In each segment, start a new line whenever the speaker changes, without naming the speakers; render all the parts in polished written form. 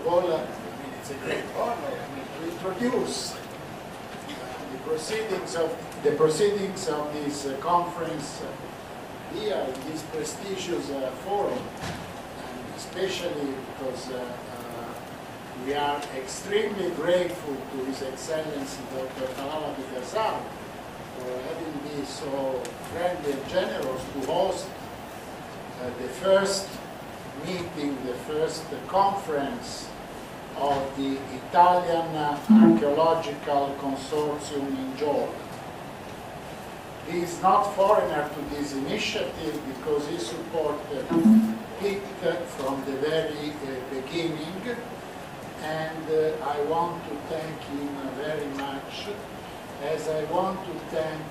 of all, it's a great honor to introduce the proceedings of this conference here in this prestigious forum, and especially because we are extremely grateful to His Excellency Dr. Talal Abu-Ghazaleh for having been so friendly and generous to host the first meeting, the first conference of the Italian Archaeological Consortium in Jordan. He is not foreigner to this initiative because he supported it from the very beginning, and I want to thank him very much, as I want to thank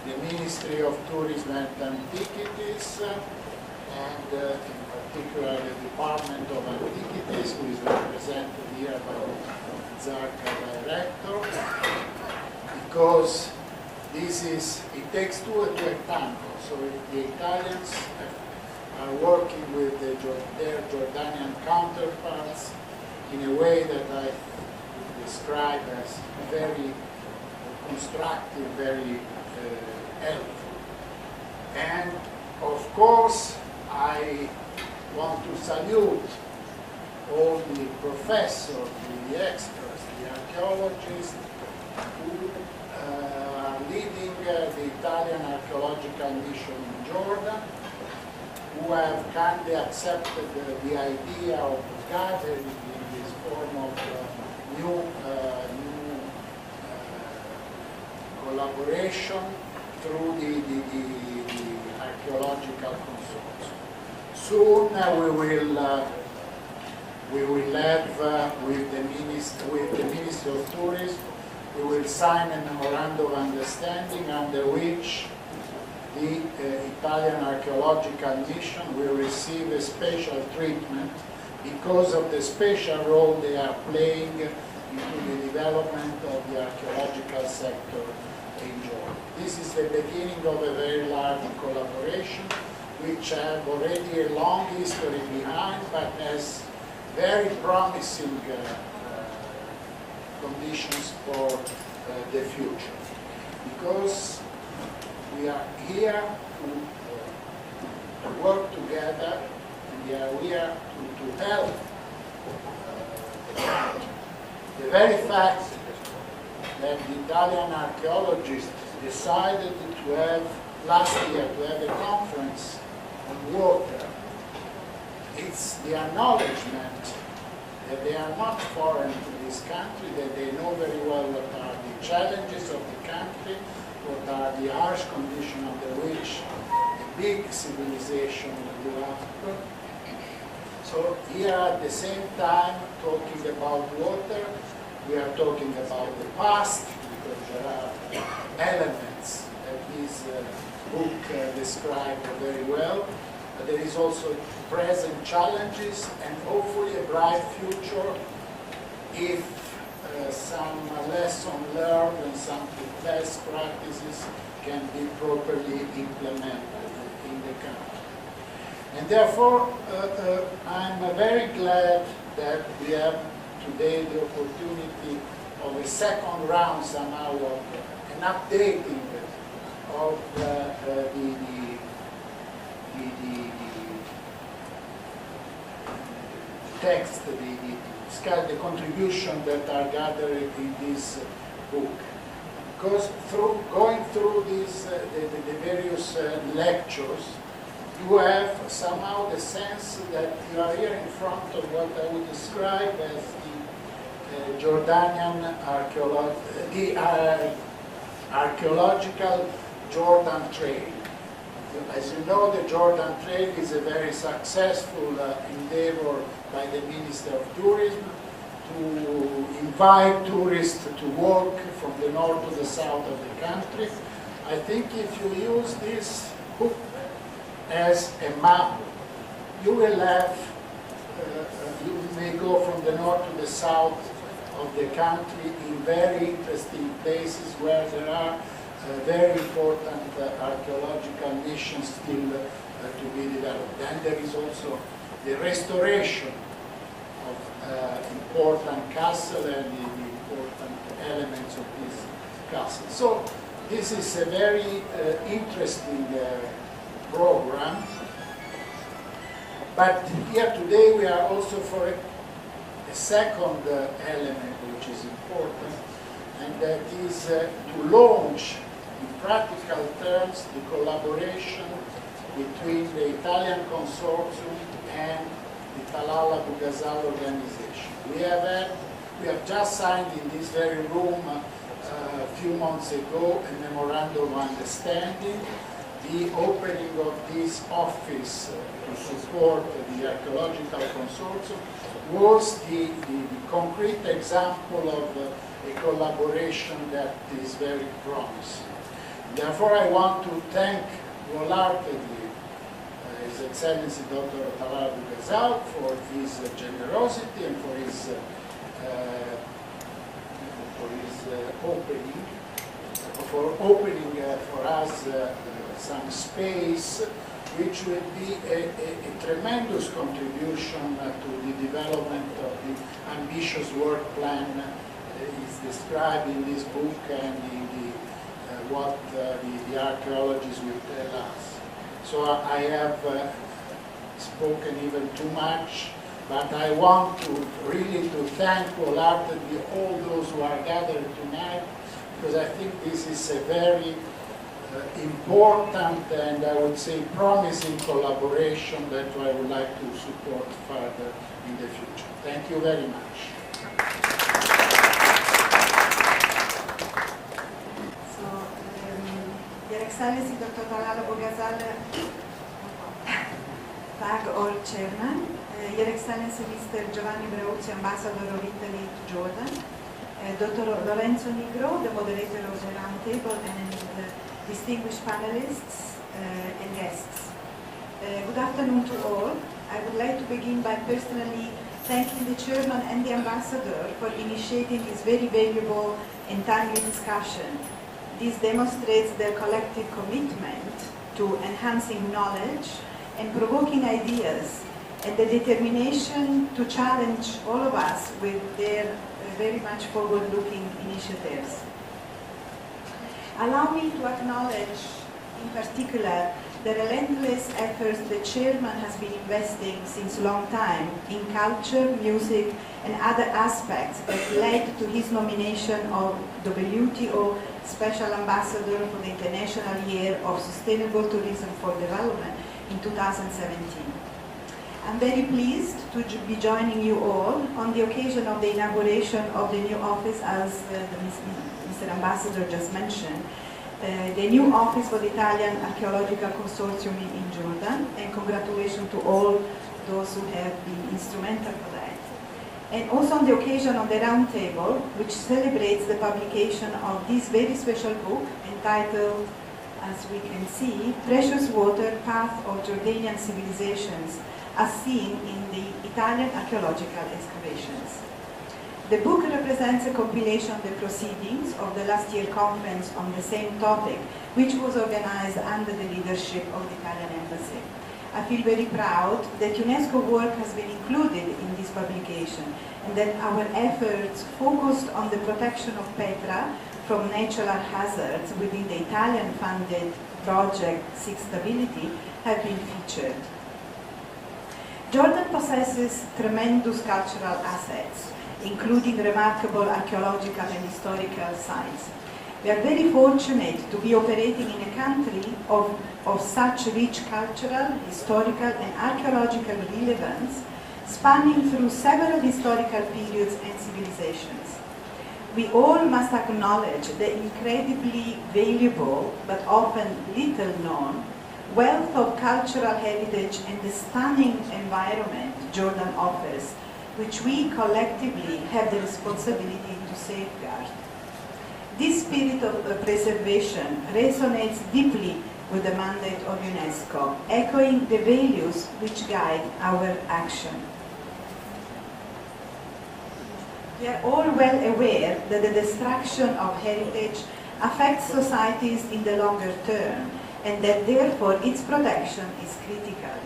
the Ministry of Tourism and Antiquities, and in particular the Department of Antiquities, who is represented here by the Zarka director, because it takes two to a tango. So if the Italians are working with their Jordanian counterparts in a way that I would describe as very constructive, very helpful. And of course, I want to salute all the professors, the experts, the archaeologists who are leading the Italian Archaeological Mission in Jordan, who have kindly accepted the idea of gathering in this form of new collaboration through the archaeological consortium. Soon we will have with the Ministry of Tourism, we will sign a memorandum of understanding under which the Italian Archaeological Mission will receive a special treatment because of the special role they are playing into the development of the archaeological sector in Jordan. This is the beginning of a very large collaboration, which have already a long history behind, but has very promising conditions for the future. Because we are here to work together, and we are here to help the country. The very fact that the Italian archaeologists decided to have, last year, to have a conference on water, it's the acknowledgement that they are not foreign to this country, that they know very well what are the challenges of the country, what are the harsh conditions under which a big civilization will go after. So here at the same time, talking about water, we are talking about the past, because there are elements that this book describes very well. But there is also present challenges and hopefully a bright future if some lessons learned and some best practices can be properly implemented in the country. And therefore, I'm very glad that we have today the opportunity of a second round somehow of an updating of the text, the contribution that are gathered in this book. Because going through these, the various lectures, you have somehow the sense that you are here in front of what I would describe as the Jordanian archaeological Jordan Trail. As you know, the Jordan Trail is a very successful endeavor by the Minister of Tourism to invite tourists to walk from the north to the south of the country. I think if you use this book as a map, you will have, you may go from the north to the south of the country in very interesting places where there are very important archaeological missions still to be developed. Then there is also the restoration important castle and the important elements of this castle. So this is a very interesting program. But here today we are also for a second element which is important, and that is to launch in practical terms the collaboration between the Italian consortium and the Talal Abu-Ghazaleh organization. We have just signed in this very room a few months ago a memorandum of understanding. The opening of this office to support the archaeological consortium was the concrete example of a collaboration that is very promising. Therefore, I want to thank wholeheartedly His Excellency Dr. Talal Abu-Ghazaleh for his generosity and for his opening for us some space, which will be a tremendous contribution to the development of the ambitious work plan is described in this book and in what the archaeologists will tell us. So I have spoken even too much, but I want to really thank wholeheartedly all those who are gathered tonight, because I think this is a very important and I would say promising collaboration that I would like to support further in the future. Thank you very much.
So, Your Excellency Dr. Talal Abu-Ghazaleh, Tag or Chairman, Your Excellency Mr. Giovanni Brauzzi, Ambassador of Italy to Jordan, Dr. Lorenzo Nigro, the moderator of the roundtable, and distinguished panelists and guests. Good afternoon to all. I would like to begin by personally thanking the Chairman and the Ambassador for initiating this very valuable and timely discussion. This demonstrates their collective commitment to enhancing knowledge and provoking ideas, and the determination to challenge all of us with their very much forward-looking initiatives. Allow me to acknowledge, in particular, the relentless efforts the Chairman has been investing since a long time in culture, music, and other aspects that led to his nomination of WTO Special Ambassador for the International Year of Sustainable Tourism for Development in 2017. I'm very pleased to be joining you all on the occasion of the inauguration of the new office, as Mr. Ambassador just mentioned, the new office for the Italian Archaeological Consortium in Jordan, and congratulations to all those who have been instrumental for that. And also on the occasion of the roundtable, which celebrates the publication of this very special book entitled, as we can see, Precious Water, Path of Jordanian Civilizations, as seen in the Italian archaeological excavations. The book represents a compilation of the proceedings of the last year conference on the same topic, which was organized under the leadership of the Italian Embassy. I feel very proud that UNESCO work has been included in this publication, and that our efforts focused on the protection of petra from natural hazards within the Italian-funded project Seek Stability have been featured. Jordan possesses tremendous cultural assets, including remarkable archaeological and historical sites. We are very fortunate to be operating in a country of such rich cultural, historical, and archaeological relevance, spanning through several historical periods and civilizations. We all must acknowledge the incredibly valuable, but often little known, wealth of cultural heritage and the stunning environment Jordan offers, which we collectively have the responsibility to safeguard. This spirit of preservation resonates deeply with the mandate of UNESCO, echoing the values which guide our action. We are all well aware that the destruction of heritage affects societies in the longer term, and that therefore its protection is critical.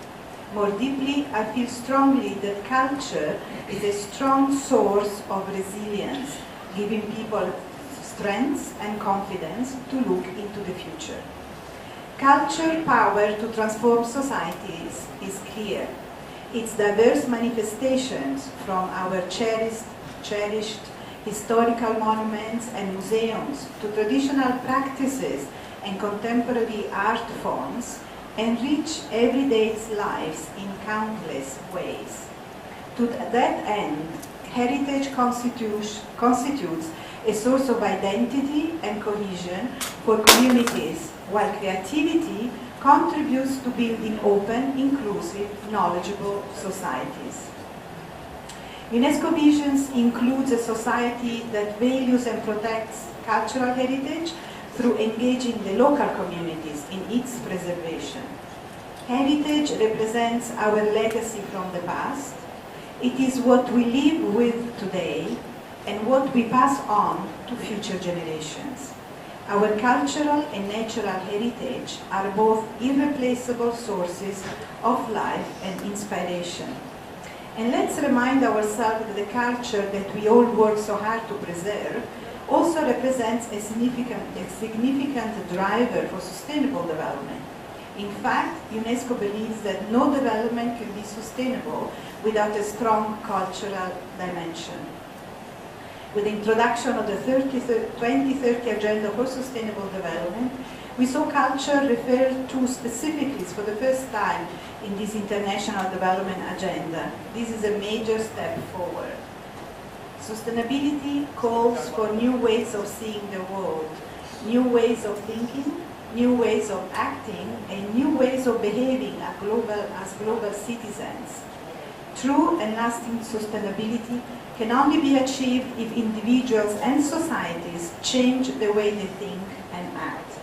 More deeply, I feel strongly that culture is a strong source of resilience, giving people strength and confidence to look into the future. Culture's power to transform societies is clear. Its diverse manifestations, from our cherished historical monuments and museums to traditional practices and contemporary art forms, enrich everyday lives in countless ways. To that end, heritage constitutes a source of identity and cohesion for communities, while creativity contributes to building open, inclusive, knowledgeable societies. UNESCO Visions includes a society that values and protects cultural heritage through engaging the local communities in its preservation. Heritage represents our legacy from the past. It is what we live with today and what we pass on to future generations. Our cultural and natural heritage are both irreplaceable sources of life and inspiration. And let's remind ourselves that the culture that we all work so hard to preserve also represents a significant driver for sustainable development. In fact, UNESCO believes that no development can be sustainable without a strong cultural dimension. With the introduction of the 2030 Agenda for Sustainable Development, we saw culture referred to specifically for the first time in this international development agenda. This is a major step forward. Sustainability calls for new ways of seeing the world, new ways of thinking, new ways of acting, and new ways of behaving as global citizens. True and lasting sustainability can only be achieved if individuals and societies change the way they think and act.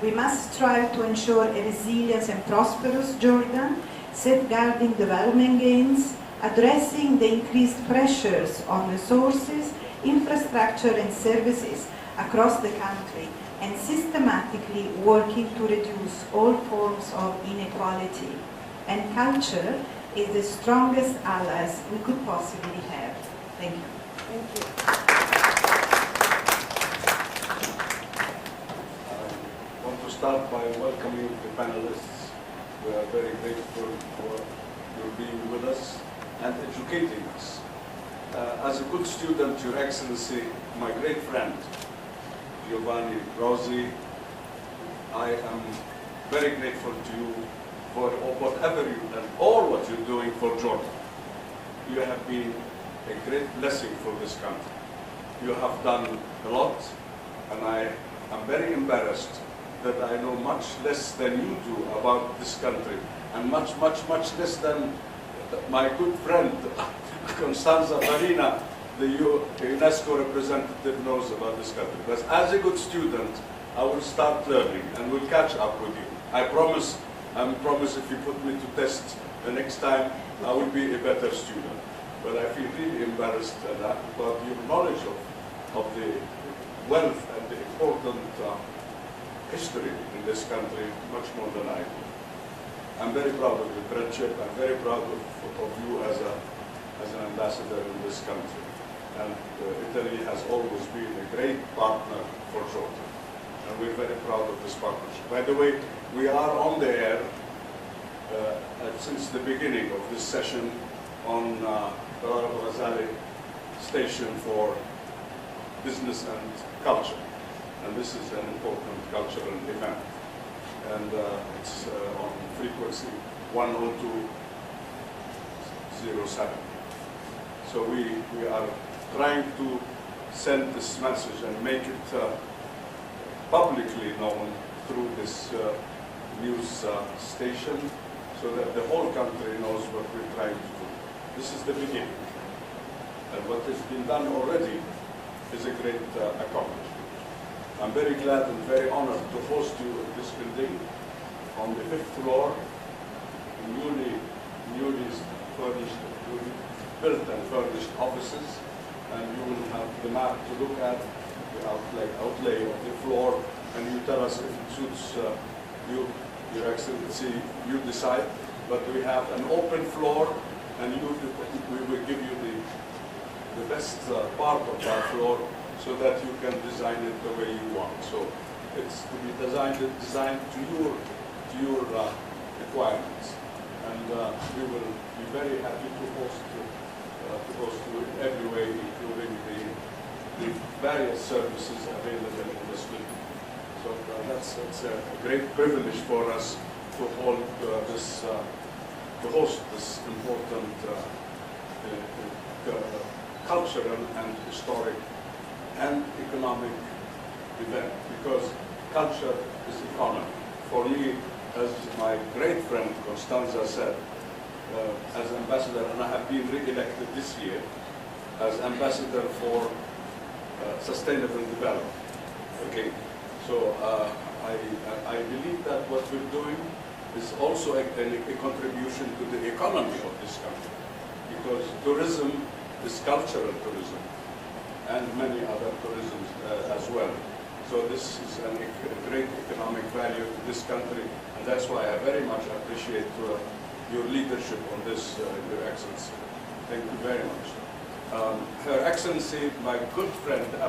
We must strive to ensure a resilient and prosperous Jordan, safeguarding development gains, addressing the increased pressures on resources, infrastructure and services across the country, and systematically working to reduce all forms of inequality. And culture is the strongest allies we could possibly have. Thank you.
Thank you.
I want to start by welcoming the panelists. We are very grateful for your being with us and educating us. As a good student, Your Excellency, my great friend, Giovanni Brauzzi, I am very grateful to you for whatever you and all what you're doing for Jordan. You have been a great blessing for this country. You have done a lot, and I am very embarrassed that I know much less than you do about this country, and much less than my good friend, Constanza Farina, the UNESCO representative, knows about this country. But as a good student, I will start learning and will catch up with you. I promise if you put me to test the next time, I will be a better student. But I feel really embarrassed about your knowledge of the wealth and the important history in this country, much more than I do. I'm very proud of your friendship. I'm very proud of you as an ambassador in this country. And Italy has always been a great partner for Jordan. And we're very proud of this partnership. By the way, we are on the air since the beginning of this session on Talal Abu-Ghazaleh station for business and culture. And this is an important cultural event. And it's on frequency 102.07. So we are trying to send this message and make it publicly known through this news station, so that the whole country knows what we're trying to do. This is the beginning. And what has been done already is a great accomplishment. I'm very glad and very honored to host you in this building on the 5th floor, newly furnished, built and furnished offices, and you will have the map to look at, the outlay of the floor, and you tell us if it suits you, Your Excellency, you decide. but we have an open floor, and we will give you the best part of our floor so that you can design it the way you want. So it's to be designed to your requirements, and we will be very happy to host you in every way, including the various services available in this building. So that's a great privilege for us to hold to host this important cultural and historic and economic event, because culture is economy. For me, as my great friend Constanza said, as ambassador, and I have been re-elected this year as ambassador for sustainable development. Okay, so I believe that what we're doing is also a contribution to the economy of this country, because tourism is cultural tourism and many other tourisms as well. So this is a great economic value to this country, and that's why I very much appreciate your leadership on this, Your Excellency. Thank you very much. Her Excellency, my good friend, the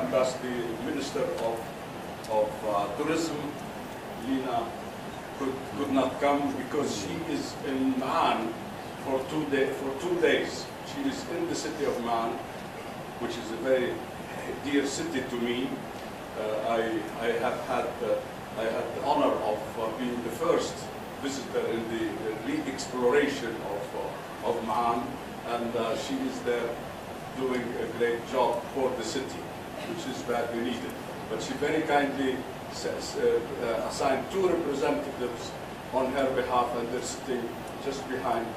Minister of Tourism, Lina, could not come because she is in Man for 2 days. She is in the city of Man, which is a very dear city to me. I had the honor of being the first visitor in the re-exploration of Man, and she is there doing a great job for the city, which is badly needed. But she very kindly assigned 2 representatives on her behalf, and they're sitting just behind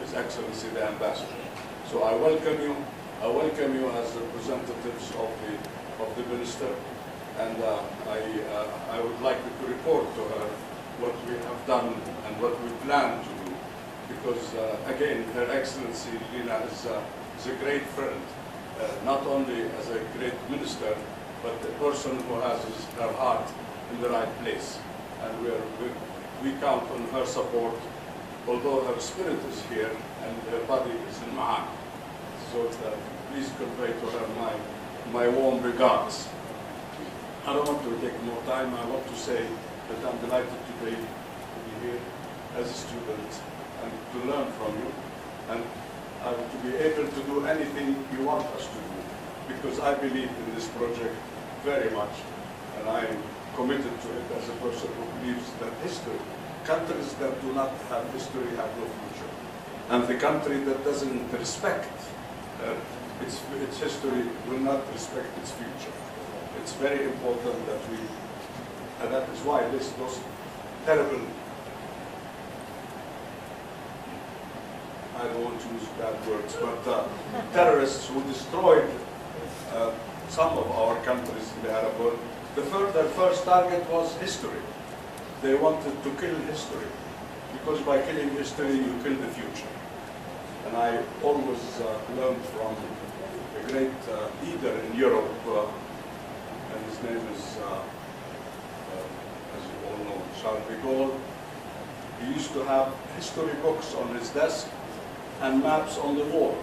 His Excellency the Ambassador. So I welcome you. I welcome you as representatives of the Minister, and I would like to report to her what we have done and what we plan to do, because again, Her Excellency Lina is a great friend, not only as a great minister, but a person who has her heart in the right place, and we count on her support, although her spirit is here and her body is in Ma'an. So please convey to her my warm regards. I don't want to take more time. I want to say that I'm delighted today to be here as a student and to learn from you, and to be able to do anything you want us to do, because I believe in this project very much, and I am committed to it as a person who believes that countries that do not have history have no future, and the country that doesn't respect its history will not respect its future. It's very important that and that is why those terrible, I don't want to use bad words, but terrorists who destroyed some of our countries in the Arab world, their first target was history. They wanted to kill history, because by killing history, you kill the future. And I always learned from a great leader in Europe, and his name is, as you all know, Charles de Gaulle. He used to have history books on his desk and maps on the wall.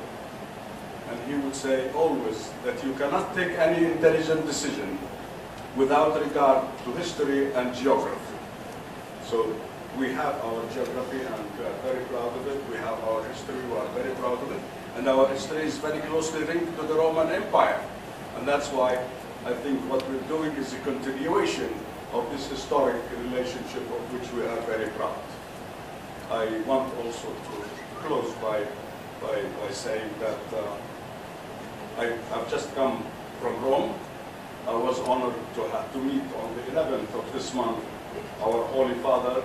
And he would say always that you cannot take any intelligent decision without regard to history and geography. So we have our geography, and we are very proud of it. We have our history, we are very proud of it. And our history is very closely linked to the Roman Empire. And that's why I think what we're doing is a continuation of this historic relationship of which we are very proud. I want also to close by saying that I've just come from Rome. I was honored to meet on the 11th of this month our Holy Father,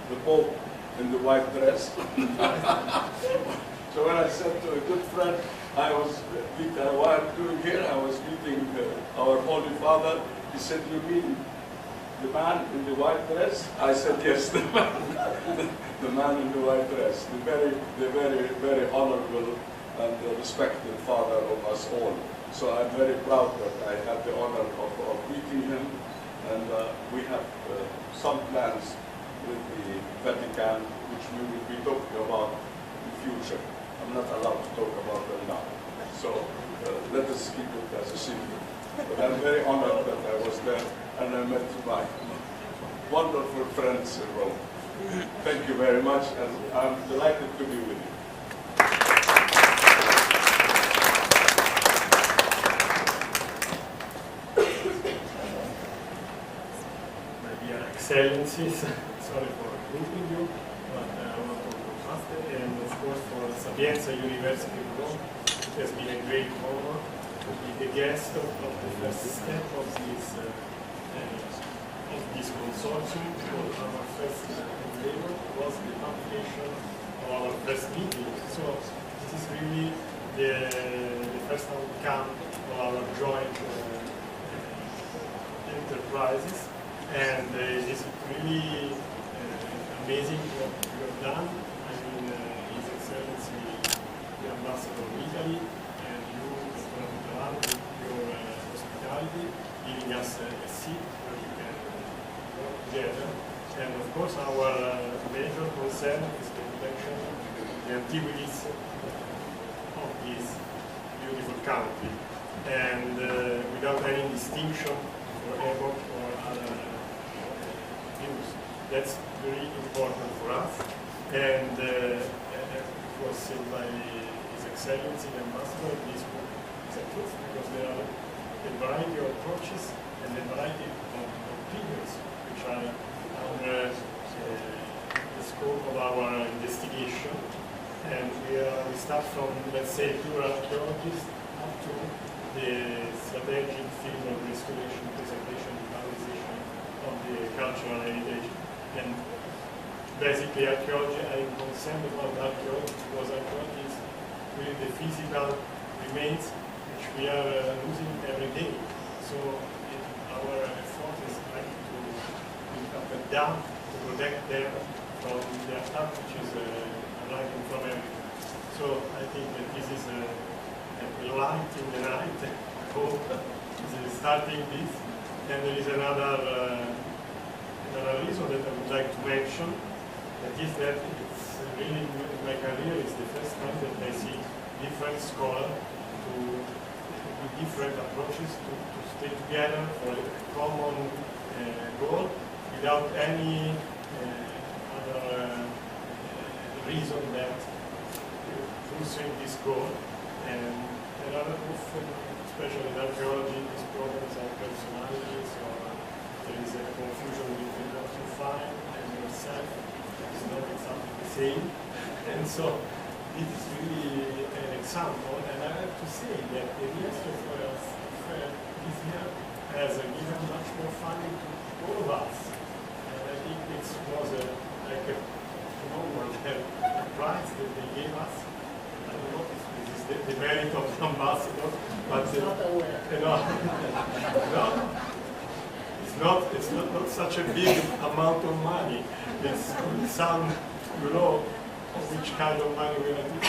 the Pope, in the white dress. So when I said to a good friend, what I'm doing here, I was meeting our Holy Father. He said, "You mean the man in the white dress?" I said, "Yes, the man in the white dress, the very honorable and respected father of us all." So I'm very proud that I had the honor of meeting him, and we have some plans with the Vatican, which we will be talking about in the future. I'm not allowed to talk about them now. So let us keep it as a secret. But I'm very honored that I was there and I met my wonderful friends in Rome. Thank you very much, and I'm delighted to be with you.
Excellencies, sorry for grouping you, but I want to go faster. And of course for Sapienza University of Rome, it has been a great honor to be the guest of the first step of this consortium. Because our first endeavor was the publication of our first meeting. So this is really the first outcome of our joint enterprises. And it is really amazing what you have done. I mean, His Excellency, the Ambassador of Italy, and you, Talal, with your hospitality, giving us a seat where we can work together. And of course, our major concern is the protection of the antiquities of this beautiful country. And without any distinction for epoch or other that's very important for us, and it was said by His Excellency the Ambassador, this book is a truth because there are a variety of approaches and a variety of opinions which are under the scope of our investigation, and we start from, let's say, pure archaeologists up to the strategic field of restoration, preservation, valorization of the cultural heritage. And basically archaeology, I'm concerned about archaeology because archaeology is really the physical remains which we are losing every day. So our effort is like to build up a dam to protect them from the attack which is arriving from everywhere. So I think that this is a light in the night, I hope, is starting this. And there is another reason that I would like to mention, that is that it's really in my career, it's the first time that I see different scholars with different approaches to stay together for a common goal without any other reason that pursuing this goal. And there are often, especially in archaeology, these problems are personalities, or there is a confusion between what you find and yourself. It's not exactly the same. And so this is really an example, and I have to say that the UNESCO fair this year has given much more funding to all of us. And I think it was like a prize that they gave us. I don't know if this is the merit of the ambassador, but it's not such a big amount of money. It's some, which kind of money we are doing,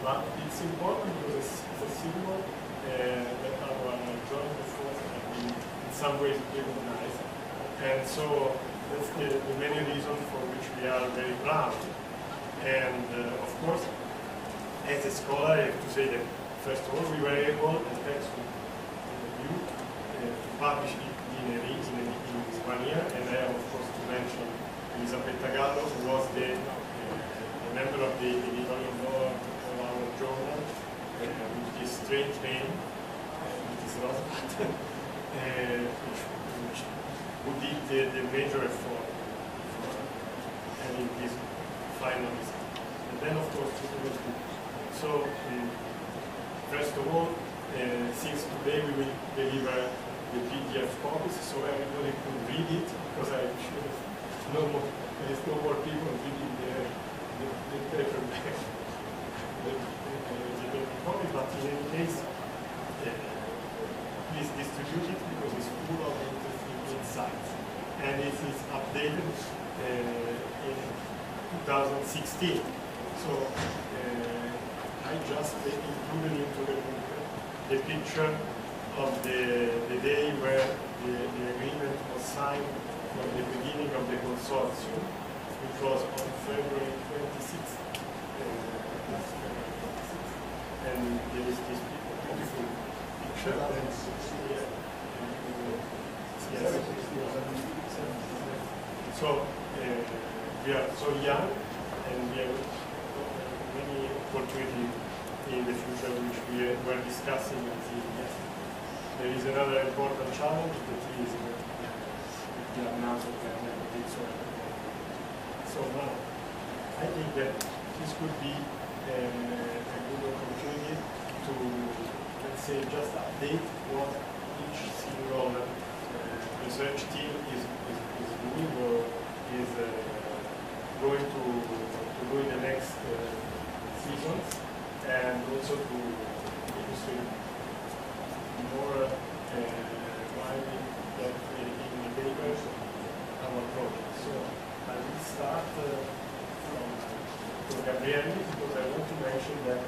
but it's important because it's a symbol that our joint efforts have been in some ways recognized. And so that's the many reasons for which we are very proud. And of course, as a scholar, I have to say that first of all, we were able, and thanks to you, to publish it in this 1 year. And I have, of course, to mention Elisabetta Gallo, who was the member of the editorial board of our journal, with this strange name, it is Rosbach, who did the major effort for having this final result. And then, of course, it was good. So, first of all, since today we will deliver the PDF copies, so everybody could read it, because I'm sure there is no more people reading the paperback, the paper copy, but in any case, please distribute it because it's full of interesting insights. And it is updated in 2016. So I just included into the book the picture of the day where the agreement was signed for the beginning of the consortium. So we are so young, and we have many opportunities in the future, which we were discussing until yesterday. There is another important challenge that is the announcement that we did so now. I think that this could be a good opportunity to, let's say, just update what each single research team is doing or is going to do in the next seasons, and also to illustrate more widely that in the papers our project. So I will start from Gabriele, because I want to mention that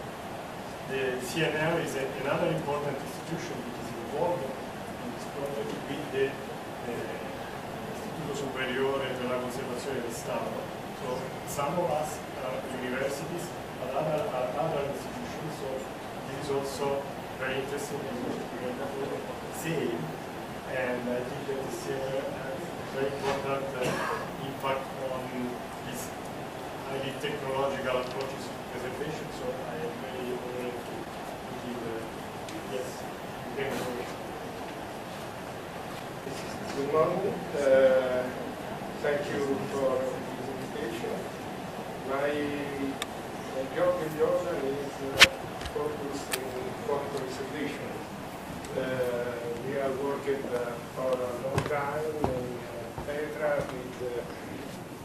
the CNR is another important institution that is involved in this project with the Istituto Superiore per la Conservazione del Stampo. So some of us are universities, but other are other institutions, so this is also very interesting because we are all same, and I think that the CNR has a very important impact on this highly technological approaches to preservation, so I am very honored to give yes, thank you.
Good morning. Thank you for this invitation. My job in Jordan is focused in photo conservation. We are working for a long time in Petra with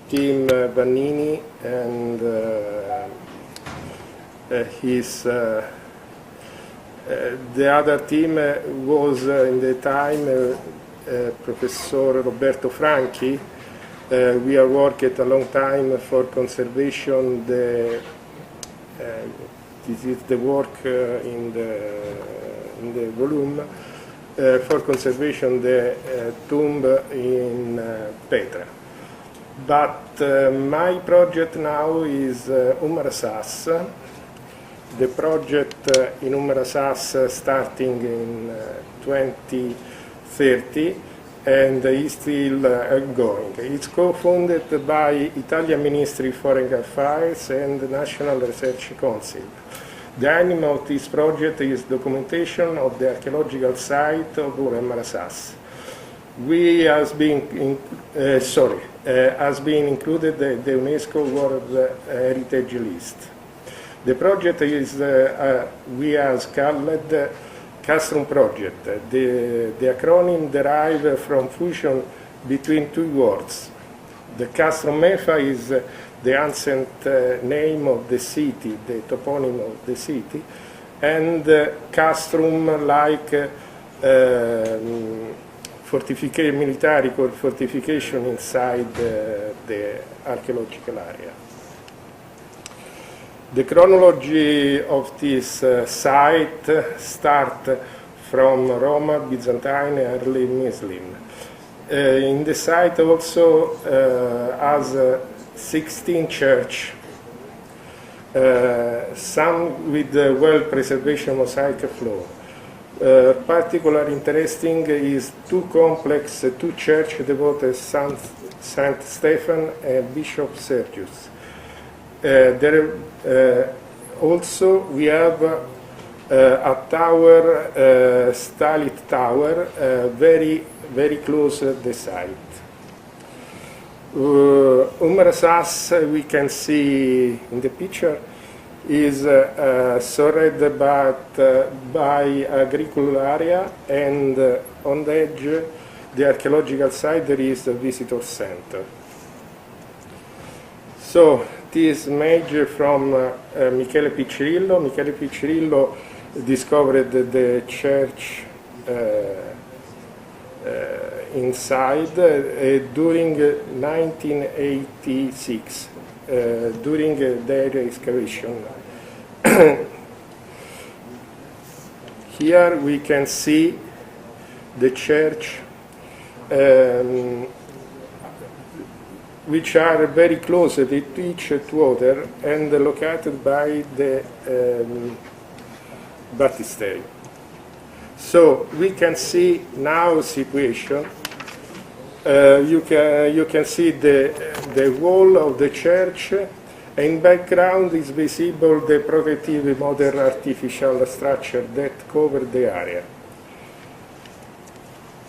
Team Vannini and the other team was in the time Professor Roberto Franchi. We are working a long time for conservation. This is the work in the volume for conservation the tomb in Petra. But my project now is Asas. The project in Asas starting in 2030 and is still going. It's co-funded by Italian Ministry of Foreign Affairs and the National Research Council. The aim of this project is documentation of the archaeological site of Asas. We has been included in the UNESCO World Heritage List. The project is we has called Castrum Project. The acronym derived from fusion between two words. The Castrum Mefa is the ancient name of the city, the toponym of the city, and Castrum like military fortification inside the archaeological area. The chronology of this site starts from Roma, Byzantine, early Muslim. In the site also has 16 churches, some with well-preservation mosaic floor. Particularly interesting is two churches devoted to Saint Stephen and Bishop Sergius. Also, we have a tower, Stalit Tower, very, very close to the site. Asas, we can see in the picture, is surrounded by agricultural area, and on the edge, the archaeological site, there is a visitor center. So, this image from Michele Piccirillo. Michele Piccirillo discovered the church inside during 1986, during their excavation. Here we can see the church, which are very close to each other and located by the baptistry. So we can see now a situation you can see the wall of the church. In background is visible the protective modern artificial structure that covered the area.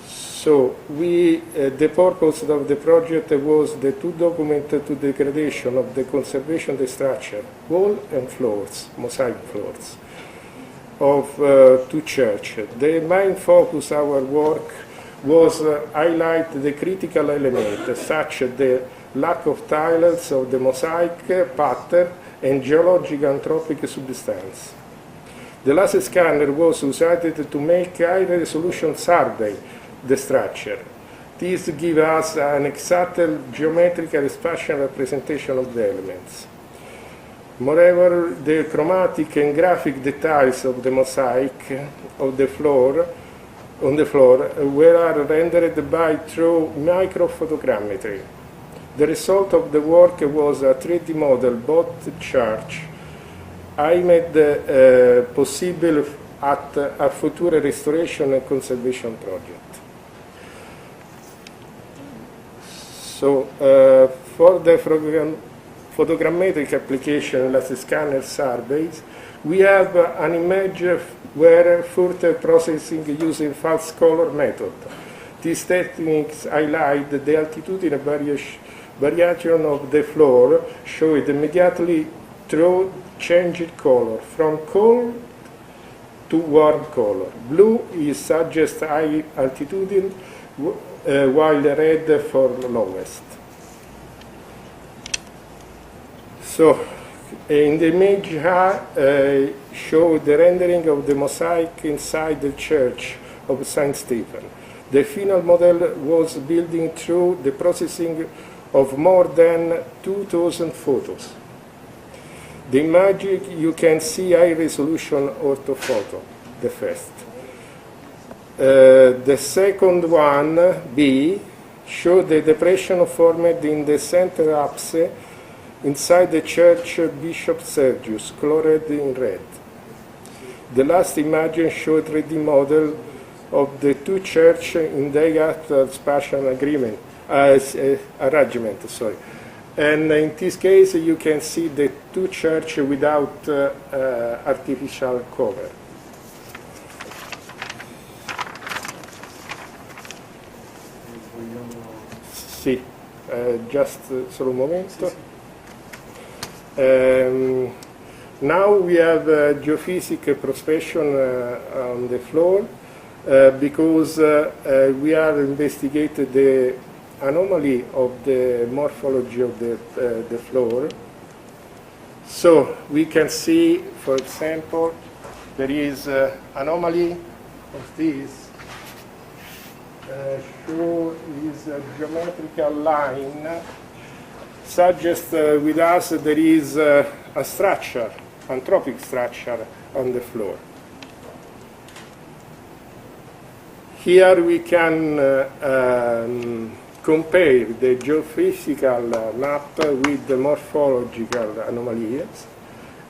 So the purpose of the project was to document the degradation of the conservation of the structure, wall and floors, mosaic floors, of two churches. The main focus of our work was highlight the critical elements, such as the lack of tiles of the mosaic pattern and geological anthropic substance. The laser scanner was used to make high-resolution survey the structure. This gives us an exact geometrical spatial representation of the elements. Moreover, the chromatic and graphic details of the mosaic of the floor on the floor were rendered through microphotogrammetry. The result of the work was a 3D model, both church. I made possible at a future restoration and conservation project. So, for the photogrammetric application, laser scanner surveys, we have an image where further processing using false color method. These techniques highlight the altitudinal variation of the floor, showing immediately through changed color from cold to warm color. Blue is suggests high altitude, while red for lowest. So, in the image here, show the rendering of the mosaic inside the church of St. Stephen. The final model was built through the processing of more than 2,000 photos. The image you can see high resolution orthophoto, the first. The second one, B, shows the depression formed in the center apse inside the church Bishop Sergius, colored in red. The last image shows 3D model of the two churches in their spatial arrangement. And in this case, you can see the two churches without artificial cover. Sì, just solo un momento. Now we have geophysics prospection on the floor because we are investigating the anomaly of the morphology of the floor. So we can see, for example, there is anomaly of this. Show is a geometrical line suggests with us there is a structure, anthropic structure on the floor. Here we can compare the geophysical map with the morphological anomalies,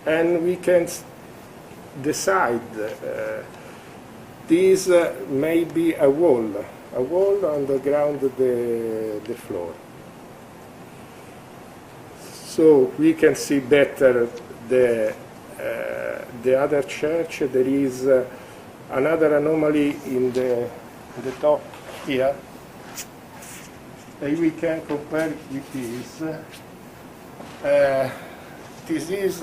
and we can decide this may be a wall underground the floor. So we can see better the other church. There is another anomaly in the top here. And we can compare with this. This is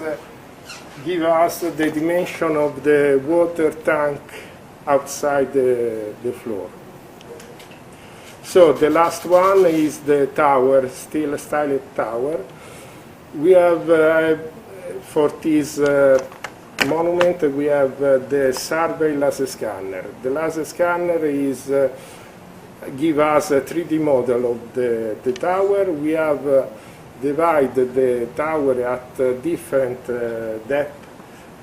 give us the dimension of the water tank outside the floor. So the last one is the tower, still styled tower. We have for this monument we have the survey laser scanner. The laser scanner is give us a 3D model of the tower. We have divided the tower at different depth,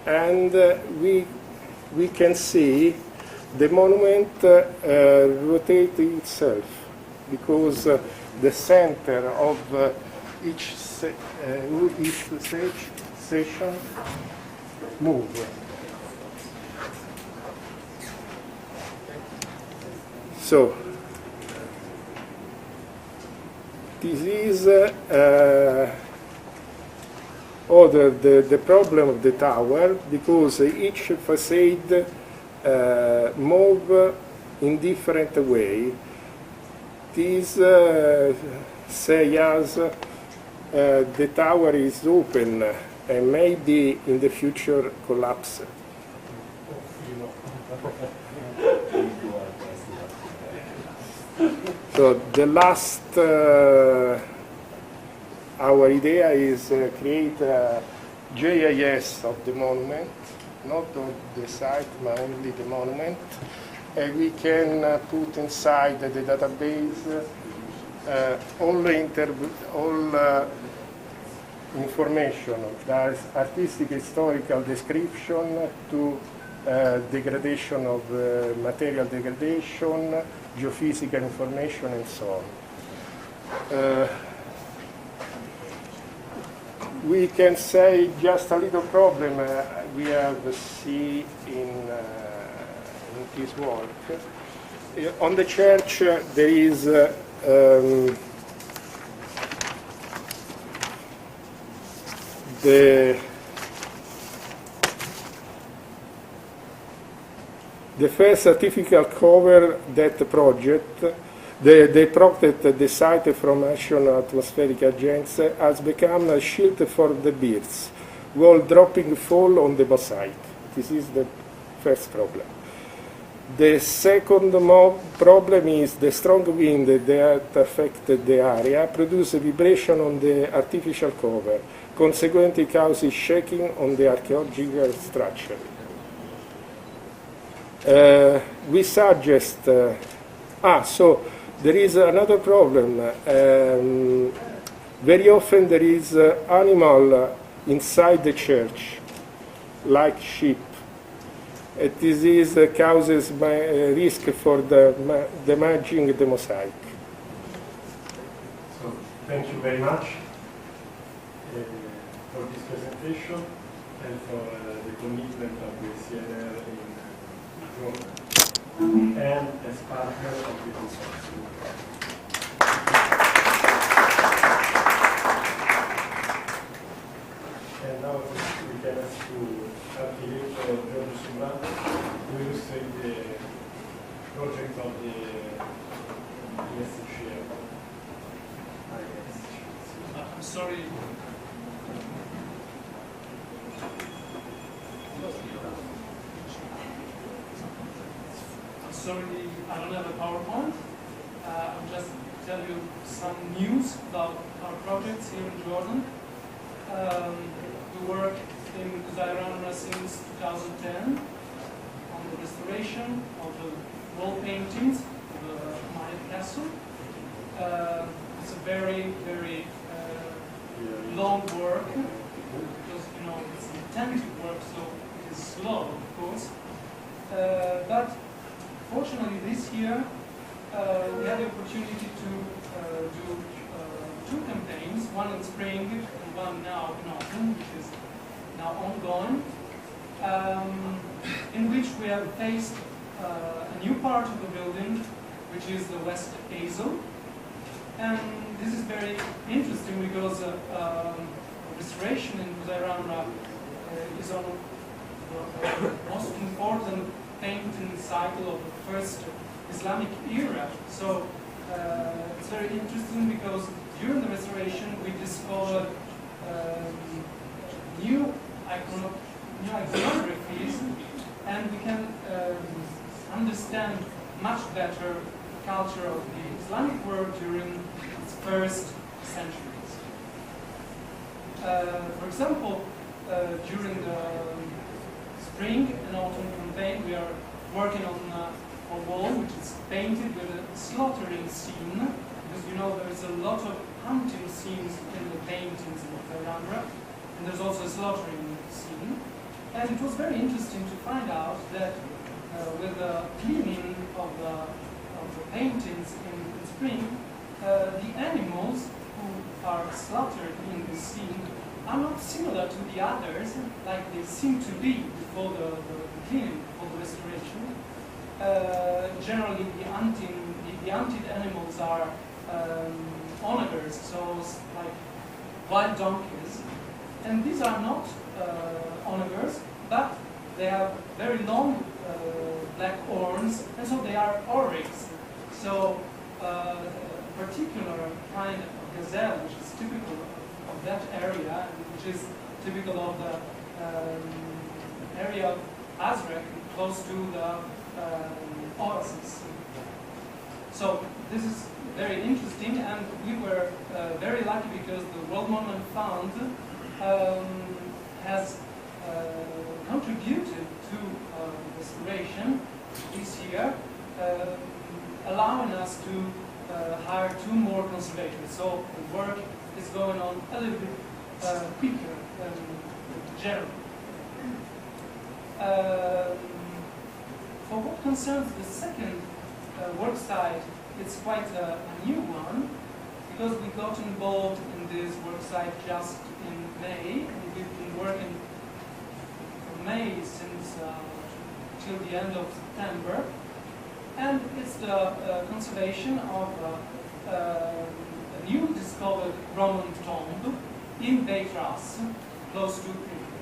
and we can see the monument rotate itself because the center of each section move. So This is the problem of the tower, because each facade move in different way. This say us the tower is open and maybe in the future collapse. So the last, our idea is create a GIS of the monument, not of the site, but only the monument. And we can put inside the database all information, the artistic historical description to degradation of material degradation, geophysical information, and so on. We can say just a little problem we have seen in this work. On the church there is the first artificial cover that project, they protect the site from action atmospheric agents, has become a shield for the birds, while dropping fall on the basalt. This is the first problem. The second problem is the strong wind that affected the area produce a vibration on the artificial cover, consequently causes shaking on the archaeological structure. We suggest, so there is another problem. Very often there is animal inside the church, like sheep. This is causes risk for damaging the mosaic.
So, thank you very much for this presentation and for the commitment of the CNR in Jordan and as partner of the consortium. And now we can ask you, Architect Giorgio Sobrano, to illustrate the project of the ESCM.
I'm sorry. I'm sorry, I don't have a PowerPoint. I'll just tell you some news about our projects here in Jordan. We work in Zairana since 2010 on the restoration of the wall paintings of the Maya Castle. It's a very, very long work because it's intensive work, so it is slow, of course. But fortunately, this year we had the opportunity to do two campaigns, one in spring and one now in autumn, which is now ongoing, in which we have faced a new part of the building, which is the West Aisle. And this is very interesting because restoration in Zairana is on the most important painting cycle of the first Islamic era. So it's very interesting because during the restoration we discovered new iconographies, and we can understand much better the culture of the Islamic world during its first centuries. For example, during the spring and autumn campaign, we are working on a wall which is painted with a slaughtering scene, because there is a lot of hunting scenes in the paintings of Alhambra, and there's also a slaughtering scene. And it was very interesting to find out that with the cleaning of the paintings in spring, the animals who are slaughtered in this scene are not similar to the others, like they seem to be before the cleaning, before the restoration. Generally, the hunted animals are onagers, so like wild donkeys. And these are not onagers, but they have very long black horns, and so they are oryx. So a particular kind of gazelle, which is typical of that area, and which is typical of the area of Azraq, close to the oasis. So this is very interesting, and we were very lucky because the World Monument Fund has contributed to restoration this year, allowing us to hire 2 more conservators. So the work is going on a little bit quicker than generally. For what concerns the second work site, it's quite a new one, because we got involved in this work site just in May, and we've been working from May since till the end of September. And it's the conservation of a new discovered Roman tomb in Beitras, close to Crete.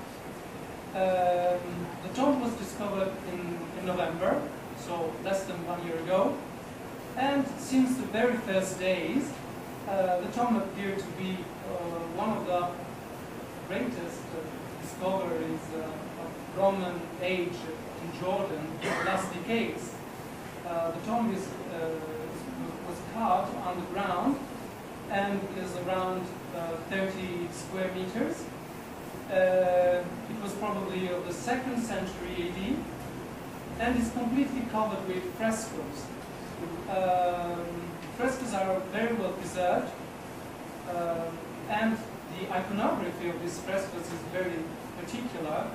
The tomb was discovered in November, so less than 1 year ago. And since the very first days, the tomb appeared to be one of the greatest discoveries of Roman age in Jordan in the last decades. The tomb was carved underground and is around 30 square meters. It was probably of the 2nd century AD and is completely covered with frescoes. Frescoes are very well preserved, and the iconography of these frescoes is very particular,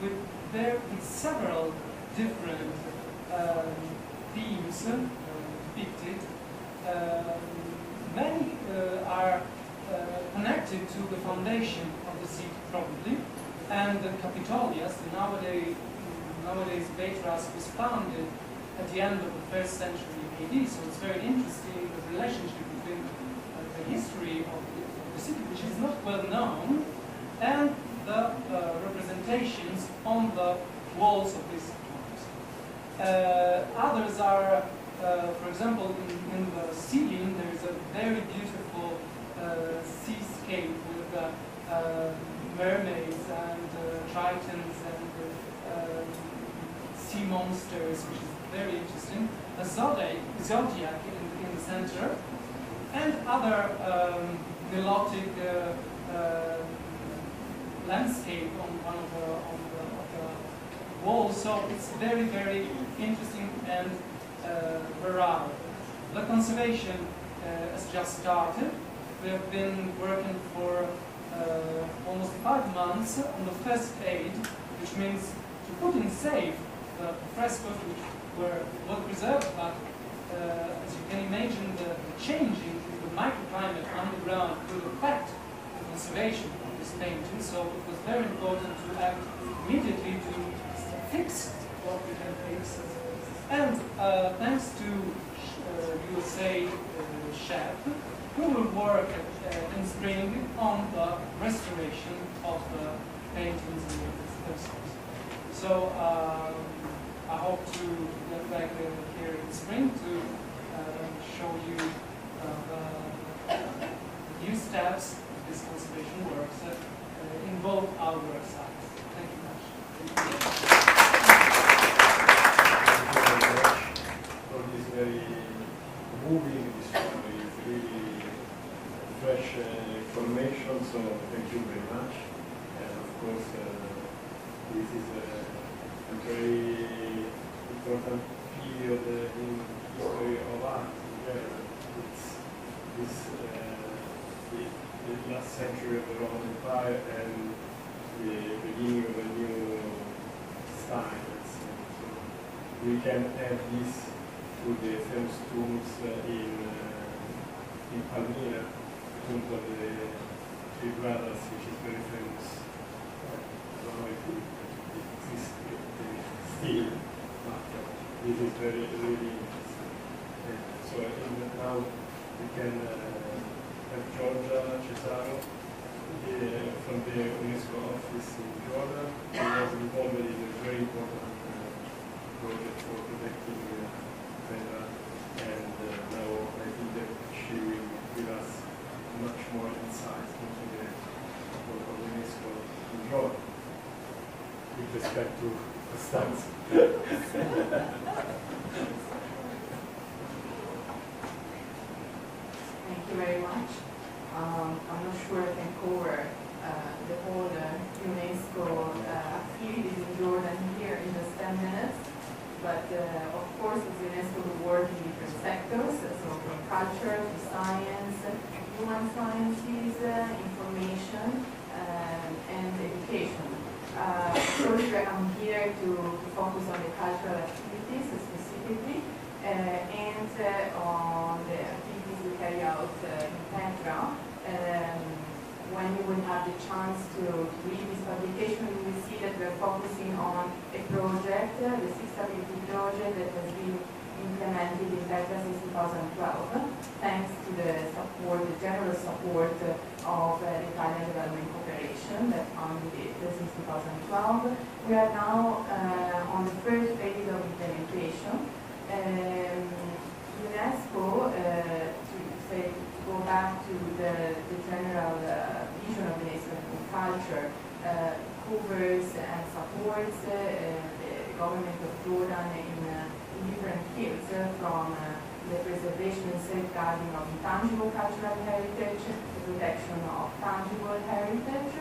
with several different themes depicted. Many are connected to the foundation of the city, probably, and the Capitolias, nowadays Beitras, was founded at the end of the 1st century AD, so it's very interesting, the relationship between the history of the city, which is not well known, and the representations on the walls of these tombs. Others are, for example, in the ceiling, there is a very beautiful seascape with mermaids and tritons and sea monsters, which is very interesting. A zodiac in the center, and other melodic landscape on one of the walls. So it's very, very interesting and varied. The conservation has just started. We have been working for almost 5 months on the first phase, which means to put in safe the frescoes, which were well preserved, but as you can imagine, the changing in the microclimate underground could affect the conservation of this painting. So it was very important to act immediately to fix what we can fix. And thanks to USA chef, we will work in spring on the restoration of the paintings and themselves. So I hope to get back here in spring to show you the new steps of this conservation works that involve our work sites. Thank you much.
Thank you very much for this very moving discovery. It's really fresh information, so thank you very much. And of course, this is a very important period in history of art. It's the last century of the Roman Empire and the beginning of a new style. So we can add this to the famous tombs in Palmyra, tomb of the three brothers, which is very famous. I don't know if it exists still, but this is very, really interesting. So now
we can have Giorgia Cesaro from the UNESCO office in Jordan, who was involved in a very important project for protecting Petra, and now I think that she will give us much more insight into the work of UNESCO in Jordan with respect to Costanza.
Thank you very much. I'm not sure I can cover the whole UNESCO activities in Jordan here in just 10 minutes, but of course as UNESCO we work in different sectors, so from culture to science, human sciences, information, and education. Sorry, I'm here to focus on the cultural activities specifically, and on the activities we carry out in Petra. When you will have the chance to read this publication, you will see that we're focusing on a project, the Sixth Ability Project, that has been implemented in Petra since 2012, thanks to the support, the general support of the Italian Development Cooperation that funded it since 2012. We are now on the first phase of implementation. UNESCO, to go back to the general vision of UNESCO in culture, covers and supports the government of Jordan in different fields, from the preservation and safeguarding of intangible cultural heritage, the protection of tangible heritage.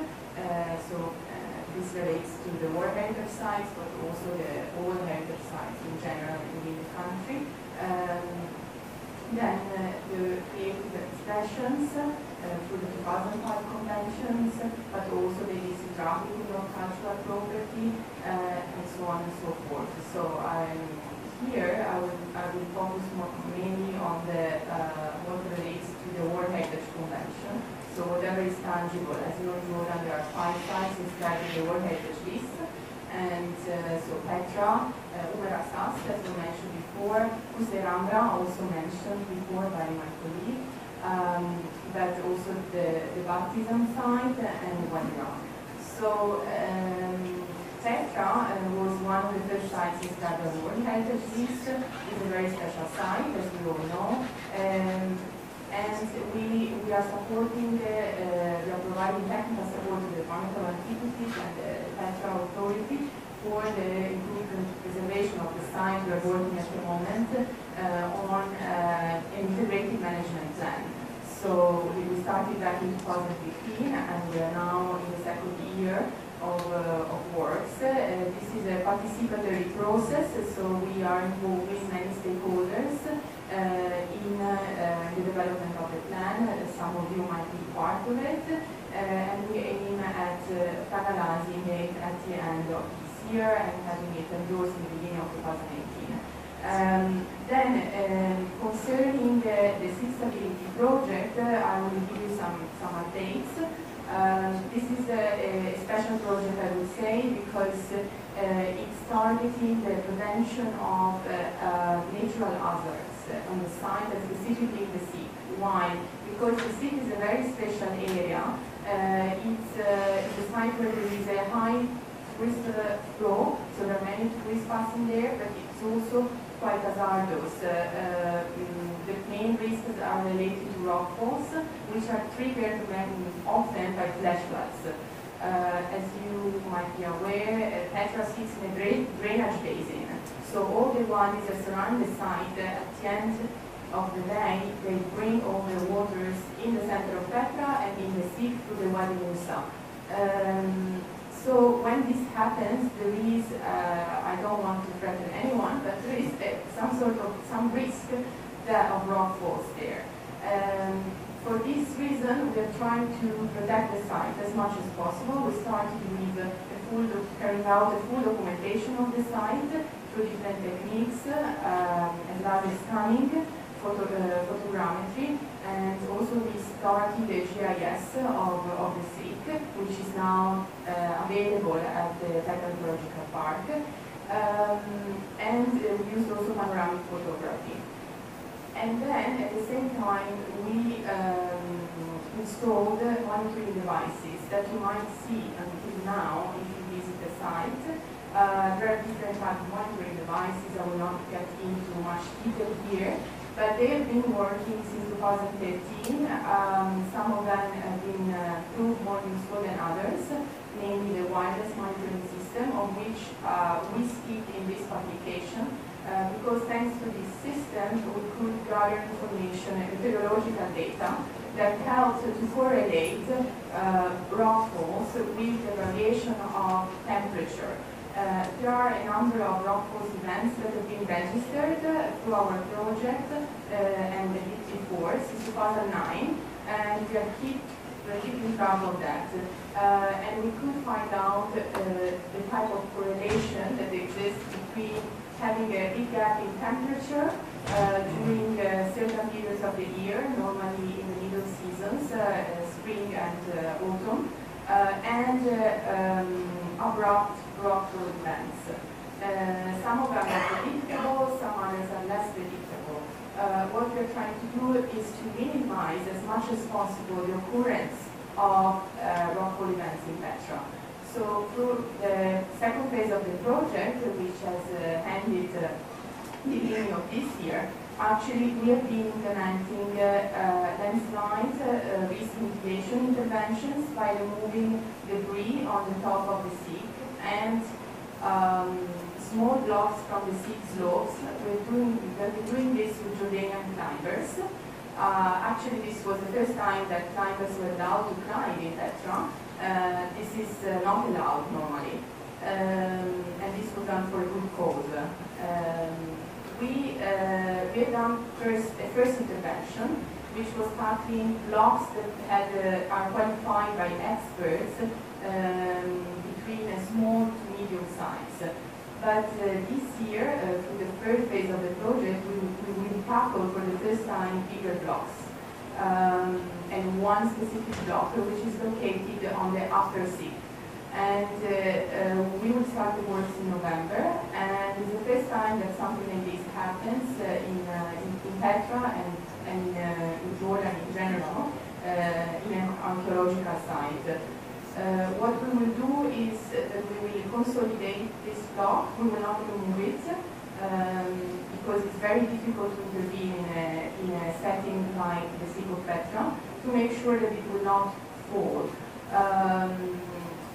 This relates to the World Heritage Sites, but also the Old Heritage Sites in general in the country. Then the creative expressions through the 2005 conventions, but also the illicit trafficking of cultural property, and so on and so forth. So here I will focus mainly on the what relates to the World Heritage Convention. So whatever is tangible, as you know, in Jordan there are 5 sites inscribed in the World Heritage List. And so Petra, Asas, as we mentioned before, Userambra, also mentioned before by my colleague, but also the baptism site and Wadra. So Petra was one of the first sites inscribed on the World Heritage List. It's a very special site, as we all know. And we are supporting, we are providing technical support to the Department of Antiquities and the Petra Authority for the improvement preservation of the site. We are working at the moment on an integrated management plan. So we started back in 2015 and we are now in the second year of works. This is a participatory process, so we are involving many stakeholders in the development of the plan. Some of you might be part of it, and we aim at finalizing it at the end of this year and having it endorsed in the beginning of 2018. Then, concerning the Sixth Ability Project, I will give you some updates. This is a special project, I would say, because it's targeting the prevention of natural hazards on the site, and specifically the sea. Why? Because the sea is a very special area. It's a site where there is a high tourist flow, so there are many tourists passing there, but it's also quite hazardous. The main risks are related to rock falls, which are triggered often by flash floods. As you might be aware, Petra sits in a drainage basin. So all the waters that surround the site, at the end of the day, they bring all the waters in the center of Petra and in the sea to the Wadi Musa. So when this happens, there is, I don't want to threaten anyone, but there is some risk of rock falls there. For this reason, we are trying to protect the site as much as possible. We started with carrying out a full documentation of the site through different techniques, as well as scanning, photogrammetry, and also we started the GIS of the site, which is now available at the Technological Park, and we used also panoramic photography. And then at the same time, we installed monitoring devices that you might see until now if you visit the site. There are different types of monitoring devices. I will not get into much detail here, but they have been working since 2013. Some of them have been proved more useful than others, namely the wireless monitoring system, of which we speak in this publication, because thanks to this system we could gather information and meteorological data that helps to correlate rockfalls with the variation of temperature. There are a number of rockfalls events that have been registered through our project and a bit before, since 2009, and we are keeping track of that. And we could find out the type of correlation that exists between having a big gap in temperature during certain periods of the year, normally in the middle seasons, spring and autumn, and abrupt rockfall events. Some of them are predictable, some others are less predictable. What we're trying to do is to minimize as much as possible the occurrence of rockfall events in Petra. So through the second phase of the project, which has ended the beginning of this year, actually we have been implementing landslide risk mitigation interventions by removing debris on the top of the sea and small blocks from the sea slopes. We're doing this with Jordanian climbers. Actually, this was the first time that climbers were allowed to climb in Petra. This is not allowed normally, and this was done for a good cause. We have done a first intervention, which was tackling blocks that are qualified by experts between a small to medium size. But this year, through the third phase of the project, we will tackle for the first time bigger blocks. And one specific block, which is located on the upper sea. And we will start the works in November, and it's the first time that something like this happens in Petra and in Jordan in general, in an archaeological site. What we will do is that we will consolidate this block. We will not remove it because it's very difficult to intervene in a setting like the Sea of Petra to make sure that it will not fall.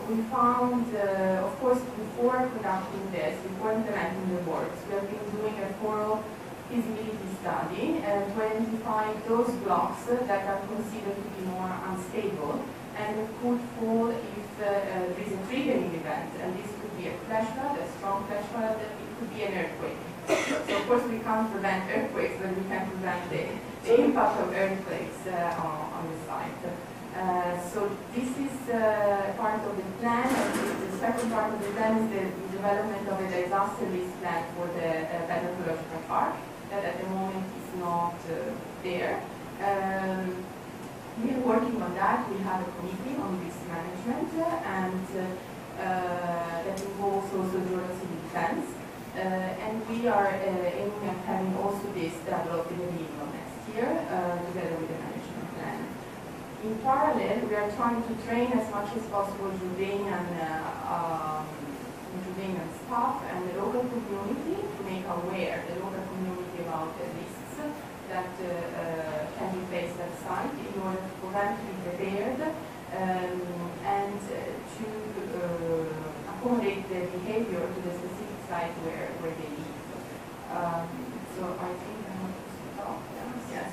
We found, of course, before conducting this, before implementing the works, we have been doing a thorough feasibility study to identify those blocks that are considered to be more unstable and could fall if there is a triggering event. And this could be a flash flood, a strong flash flood, it could be an earthquake. So of course we can't prevent earthquakes, but we can prevent the impact of earthquakes on the site. So this is part of the plan. The second part of the plan is the development of a disaster risk plan for the Archaeological Park, that at the moment is not there. We are working on that. We have a committee on risk management, and that involves also Jordan Civil Defense. And we are aiming at having also this developed in the beginning of next year, together with the management plan. In parallel, we are trying to train as much as possible Jordanian staff and the local community to make aware the local community about the risks that can be faced at site in order for them to be prepared and to accommodate their behavior to the specific site where they live. So I think I have to stop. Yes.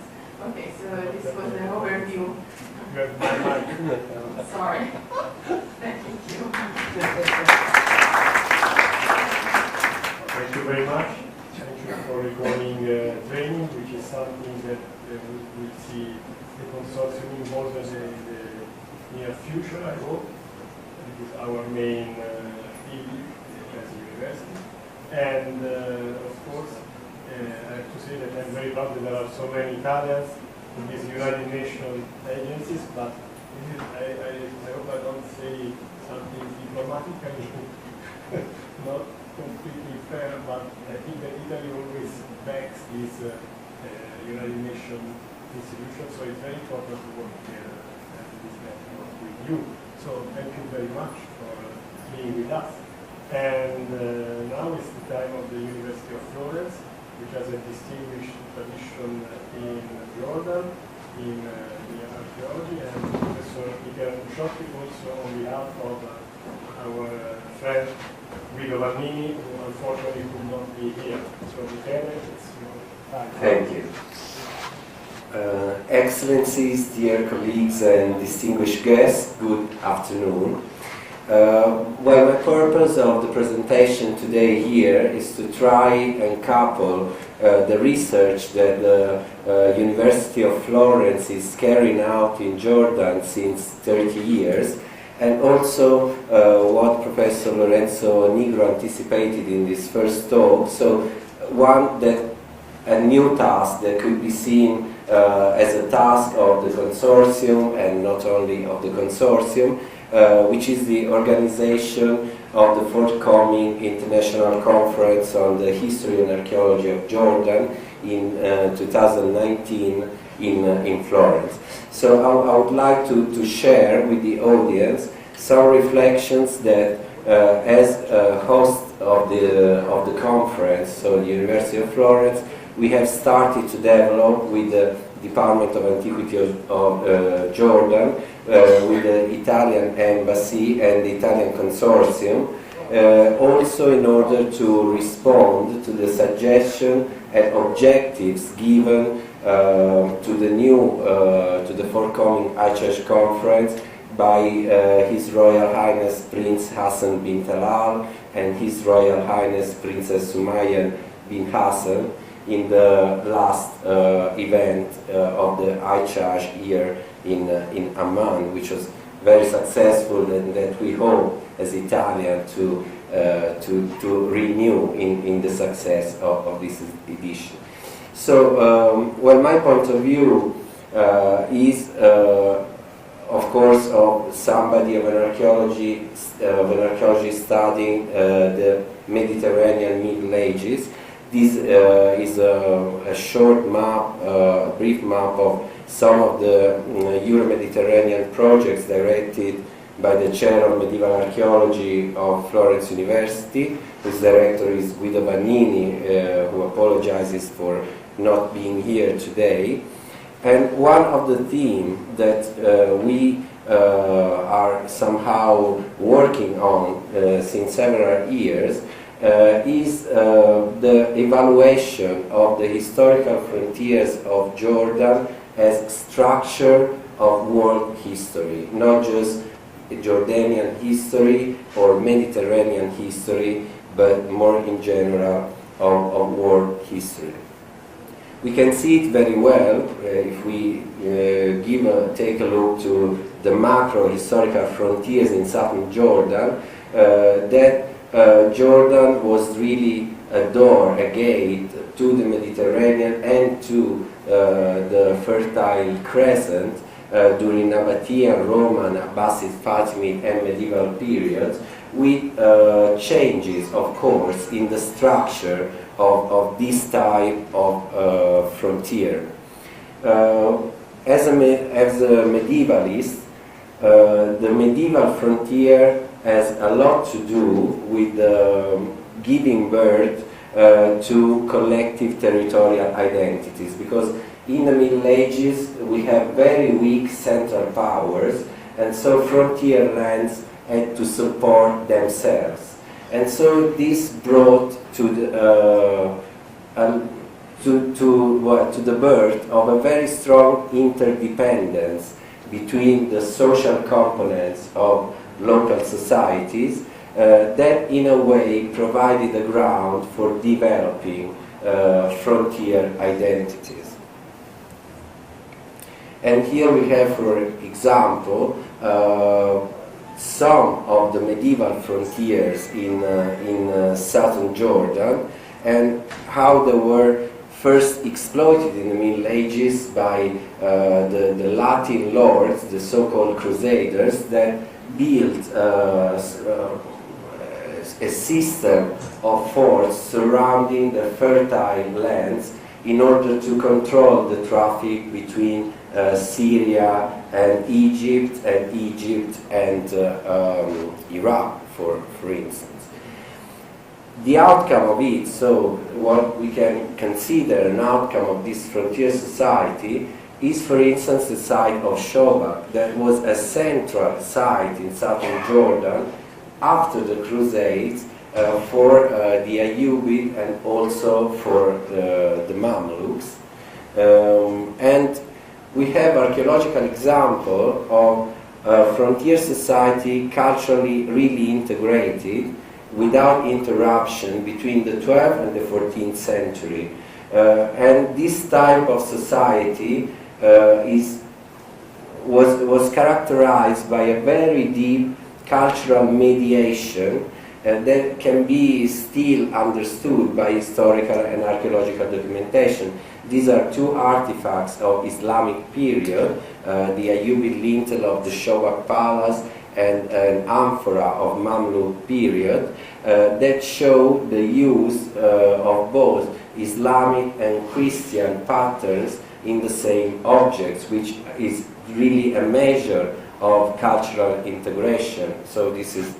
Okay, so this was an overview. Sorry. Thank you.
Thank you very much. Thank you for recording training, which is something that we see the consortium involved in the near future, I hope. It is our main activity as a university. And of course, I have to say that I'm very proud that there are so many Italians in these United Nations agencies, but I hope I don't say something diplomatically not completely fair, but I think that Italy always backs these United Nations institution, so it's very important to work at this network with you. So thank you very much for being with us. And now is the time of the University of Florence, which has a distinguished tradition in Jordan, in the archaeology, and Professor Michele Busciotti also on behalf of our friend Guido Vannini, who unfortunately could not be here. So Michele, it's your time.
Thank you. Excellencies, dear colleagues and distinguished guests, good afternoon. Well, my purpose of the presentation today here is to try and couple the research that the University of Florence is carrying out in Jordan since 30 years, and also what Professor Lorenzo Nigro anticipated in this first talk. So a new task that could be seen as a task of the consortium, and not only of the consortium, which is the organization of the forthcoming International Conference on the History and Archaeology of Jordan in 2019 in Florence. So I would like to share with the audience some reflections that as a host of the conference, so the University of Florence, we have started to develop with the Department of Antiquity of Jordan, with the Italian Embassy and the Italian Consortium, also in order to respond to the suggestion and objectives given to the forthcoming ICHH conference by His Royal Highness Prince Hassan bin Talal and His Royal Highness Princess Sumaya bin Hassan in the last event of the ICHH here in Amman, which was very successful, and that we hope as Italian to renew in the success of this edition. So, well, my point of view is, of course, of somebody of an archaeology studying the Mediterranean Middle Ages. This is a short map, a brief map of some of the Euro-Mediterranean projects directed by the Chair of Medieval Archaeology of Florence University, whose director is Guido Vannini, who apologizes for not being here today. And one of the themes that we are somehow working on since several years is the evaluation of the historical frontiers of Jordan as structure of world history, not just Jordanian history or Mediterranean history, but more in general of world history. We can see it very well if we take a look to the macro historical frontiers in southern Jordan, that Jordan was really a door, a gate to the Mediterranean and to the Fertile Crescent during Nabatean, Roman, Abbasid, Fatimid and medieval periods, with changes, of course, in the structure of this type of frontier. As a medievalist, the medieval frontier has a lot to do with giving birth to collective territorial identities, because in the Middle Ages we have very weak central powers, and so frontier lands had to support themselves. And so this brought to the birth of a very strong interdependence between the social components of local societies that in a way provided the ground for developing frontier identities. And here we have, for example, some of the medieval frontiers in southern Jordan, and how they were first exploited in the Middle Ages by the Latin lords, the so-called Crusaders, that built a system of forts surrounding the fertile lands in order to control the traffic between Syria and Egypt and Iraq, for instance. The outcome of it, so what we can consider an outcome of this frontier society, is, for instance, the site of Shobak, that was a central site in southern Jordan after the Crusades for the Ayyubid and also for the Mamluks. And we have archaeological example of a frontier society culturally really integrated without interruption between the 12th and the 14th century. And this type of society was characterized by a very deep cultural mediation that can be still understood by historical and archaeological documentation. These are two artifacts of Islamic period, the Ayyubid lintel of the Shobak Palace and an amphora of Mamluk period, that show the use of both Islamic and Christian patterns in the same objects, which is really a measure of cultural integration. So this is,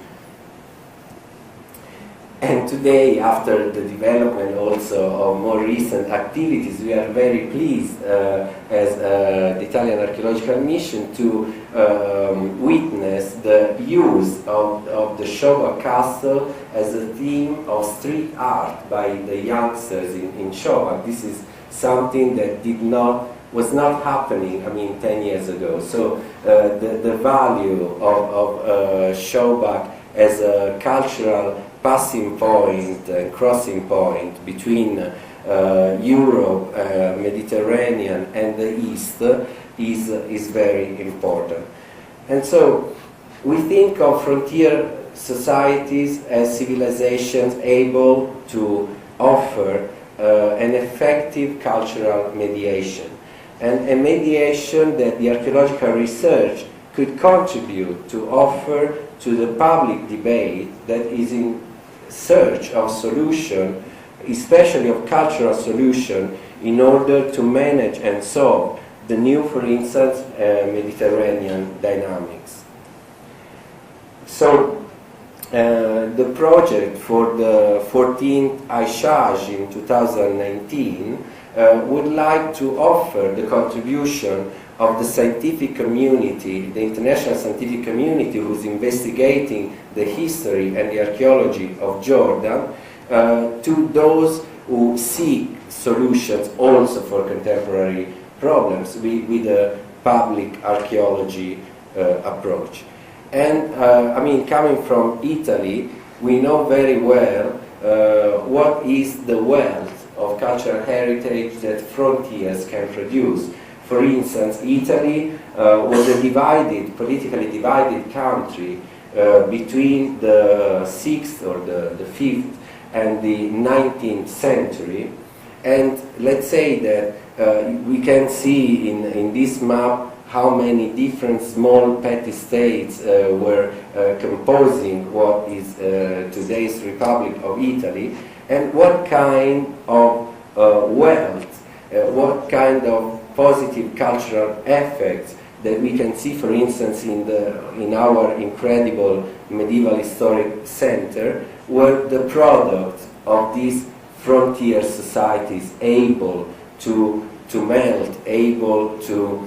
and today, after the development also of more recent activities, we are very pleased as the Italian Archaeological Mission to witness the use of the Shobak Castle as a theme of street art by the youngsters in Shobak. This is something that was not happening, 10 years ago. So the value of Shobak as a cultural passing point and crossing point between Europe, Mediterranean and the East is very important. And so we think of frontier societies as civilizations able to offer an effective cultural mediation, and a mediation that the archaeological research could contribute to offer to the public debate that is in search of solution, especially of cultural solution, in order to manage and solve the new, for instance, Mediterranean dynamics. So the project for the 14th Aishaj in 2019 would like to offer the contribution of the scientific community, the international scientific community who's investigating the history and the archaeology of Jordan, to those who seek solutions also for contemporary problems with a public archaeology approach. And coming from Italy, we know very well what is the wealth of cultural heritage that frontiers can produce. For instance, Italy was a politically divided country between the 6th or the 5th and the 19th century. And let's say that we can see in this map how many different small petty states were composing what is today's Republic of Italy, and what kind of wealth, what kind of positive cultural effects that we can see, for instance, in our incredible medieval historic center, were the product of these frontier societies able to melt, able to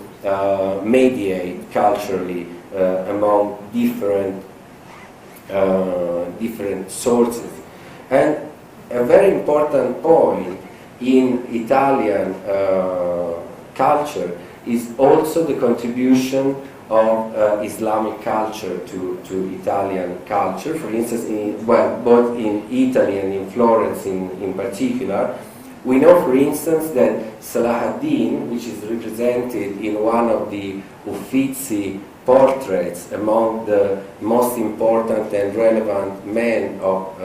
mediate culturally among different sources. And a very important point in Italian culture is also the contribution of Islamic culture to Italian culture. For instance, both in Italy and in Florence in particular, we know, for instance, that Salah ad-Din, which is represented in one of the Uffizi portraits among the most important and relevant men of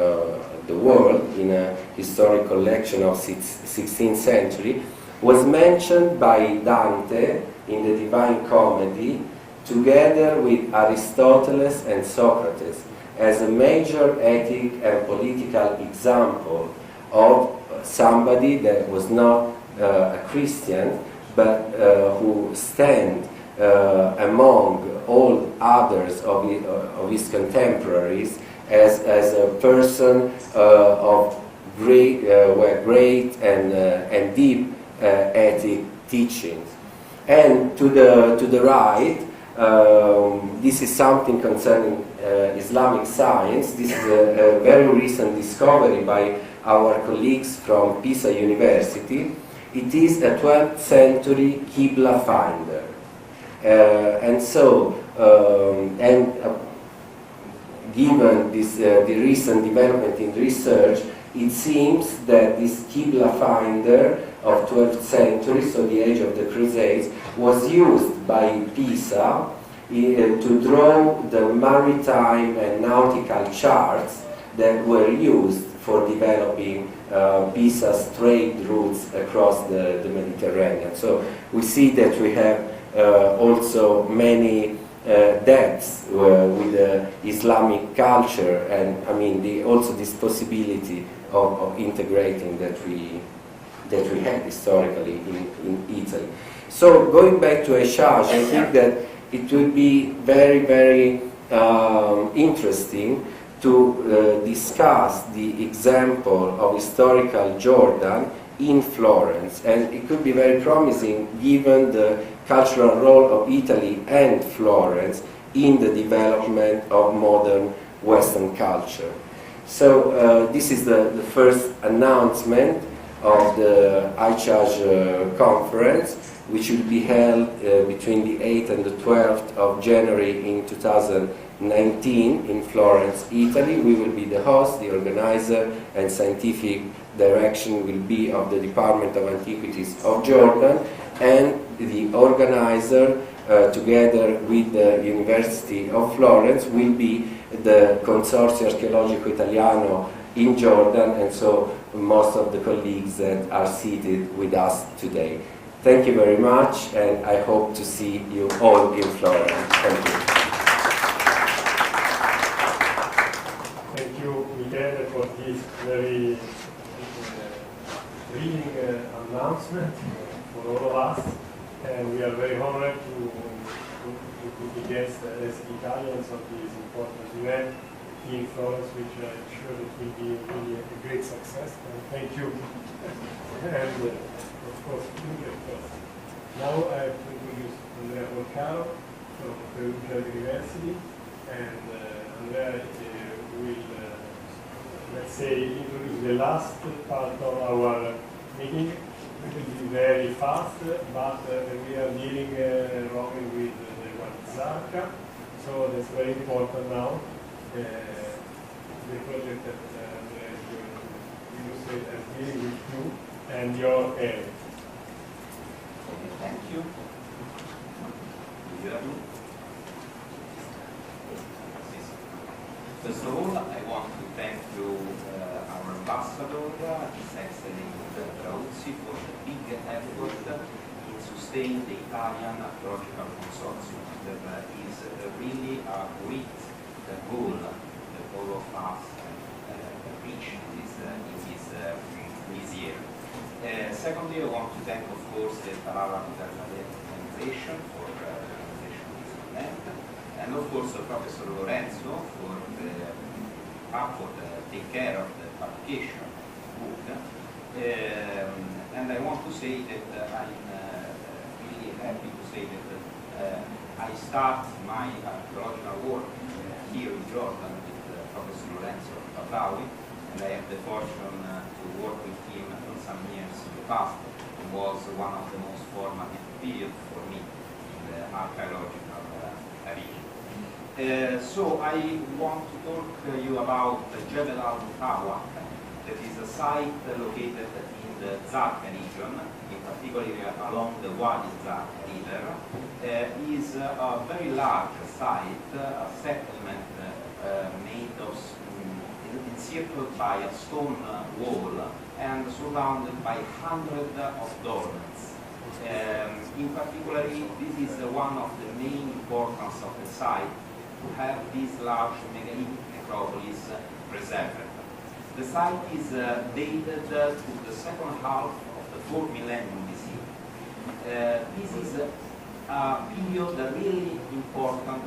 the world in a historic collection of 16th century, was mentioned by Dante in the Divine Comedy together with Aristotle and Socrates as a major ethic and political example of somebody that was not a Christian, but who stand among all others of his contemporaries as a person of great and deep ethic teachings. And to the right, this is something concerning Islamic science. This is a very recent discovery by our colleagues from Pisa University. It is a 12th century Qibla finder. Given this, the recent development in research, it seems that this Qibla finder of 12th century, so the age of the Crusades, was used by Pisa to draw the maritime and nautical charts that were used for developing Pisa's trade routes across the Mediterranean. So we see that we have also many depths with Islamic culture, and I mean also this possibility of integrating that we had historically in Italy. So going back to Eshaj, I think that it would be very, very interesting to discuss the example of historical Jordan in Florence, and it could be very promising given the cultural role of Italy and Florence in the development of modern Western culture. So this is the first announcement of the ICHAJ conference, which will be held between the 8th and the 12th of January in 2019 in Florence, Italy. We will be the host, the organizer, and scientific direction will be of the Department of Antiquities of Jordan, and the organizer, together with the University of Florence, will be the Consorzio Archeologico Italiano in Jordan, and so most of the colleagues that are seated with us today. Thank you very much, and I hope to see you all in Florence. Thank you.
Thank you, Michele, for this very thrilling announcement for all of us, and we are very honored to be guests as Italians of this important event in Florence, which I'm sure it will be really a great success. And thank you. And of course, now I have to introduce Andrea Porcaro from Perugia University, and Andrea will, let's say, introduce the last part of our meeting. It will be very fast, but we are dealing wrongly with the Zarka, so that's very important now. The project that Andrea is going to illustrate and dealing with you and your area.
Thank you. First of all, I want to thank you, our ambassador, His Excellency Brauzzi, for the big effort in sustaining the Italian Archaeological Consortium. That is really a great goal that all of us reached this year. Secondly, I want to thank, of course, the Talal Abu-Ghazaleh organization for the organization of this event, and of course Professor Lorenzo for the effort take care of the publication book. And I want to say that I'm really happy to say that I start my archaeological work here in Jordan with Professor Lorenzo, and I have the fortune to work with him for some years in the past. It was one of the most formative periods for me in the archaeological arena. So I want to talk to you about Jebel al-Mutawak, that is a site located in the Zarqa region, in particular along the Wadi Zarqa River. Is a very large site, a settlement made of encircled by a stone wall and surrounded by hundreds of dolmens. In particular, this is one of the main importance of the site, to have this large megalithic necropolis preserved. The site is dated to the second half of the 4th millennium BC. This is a period really important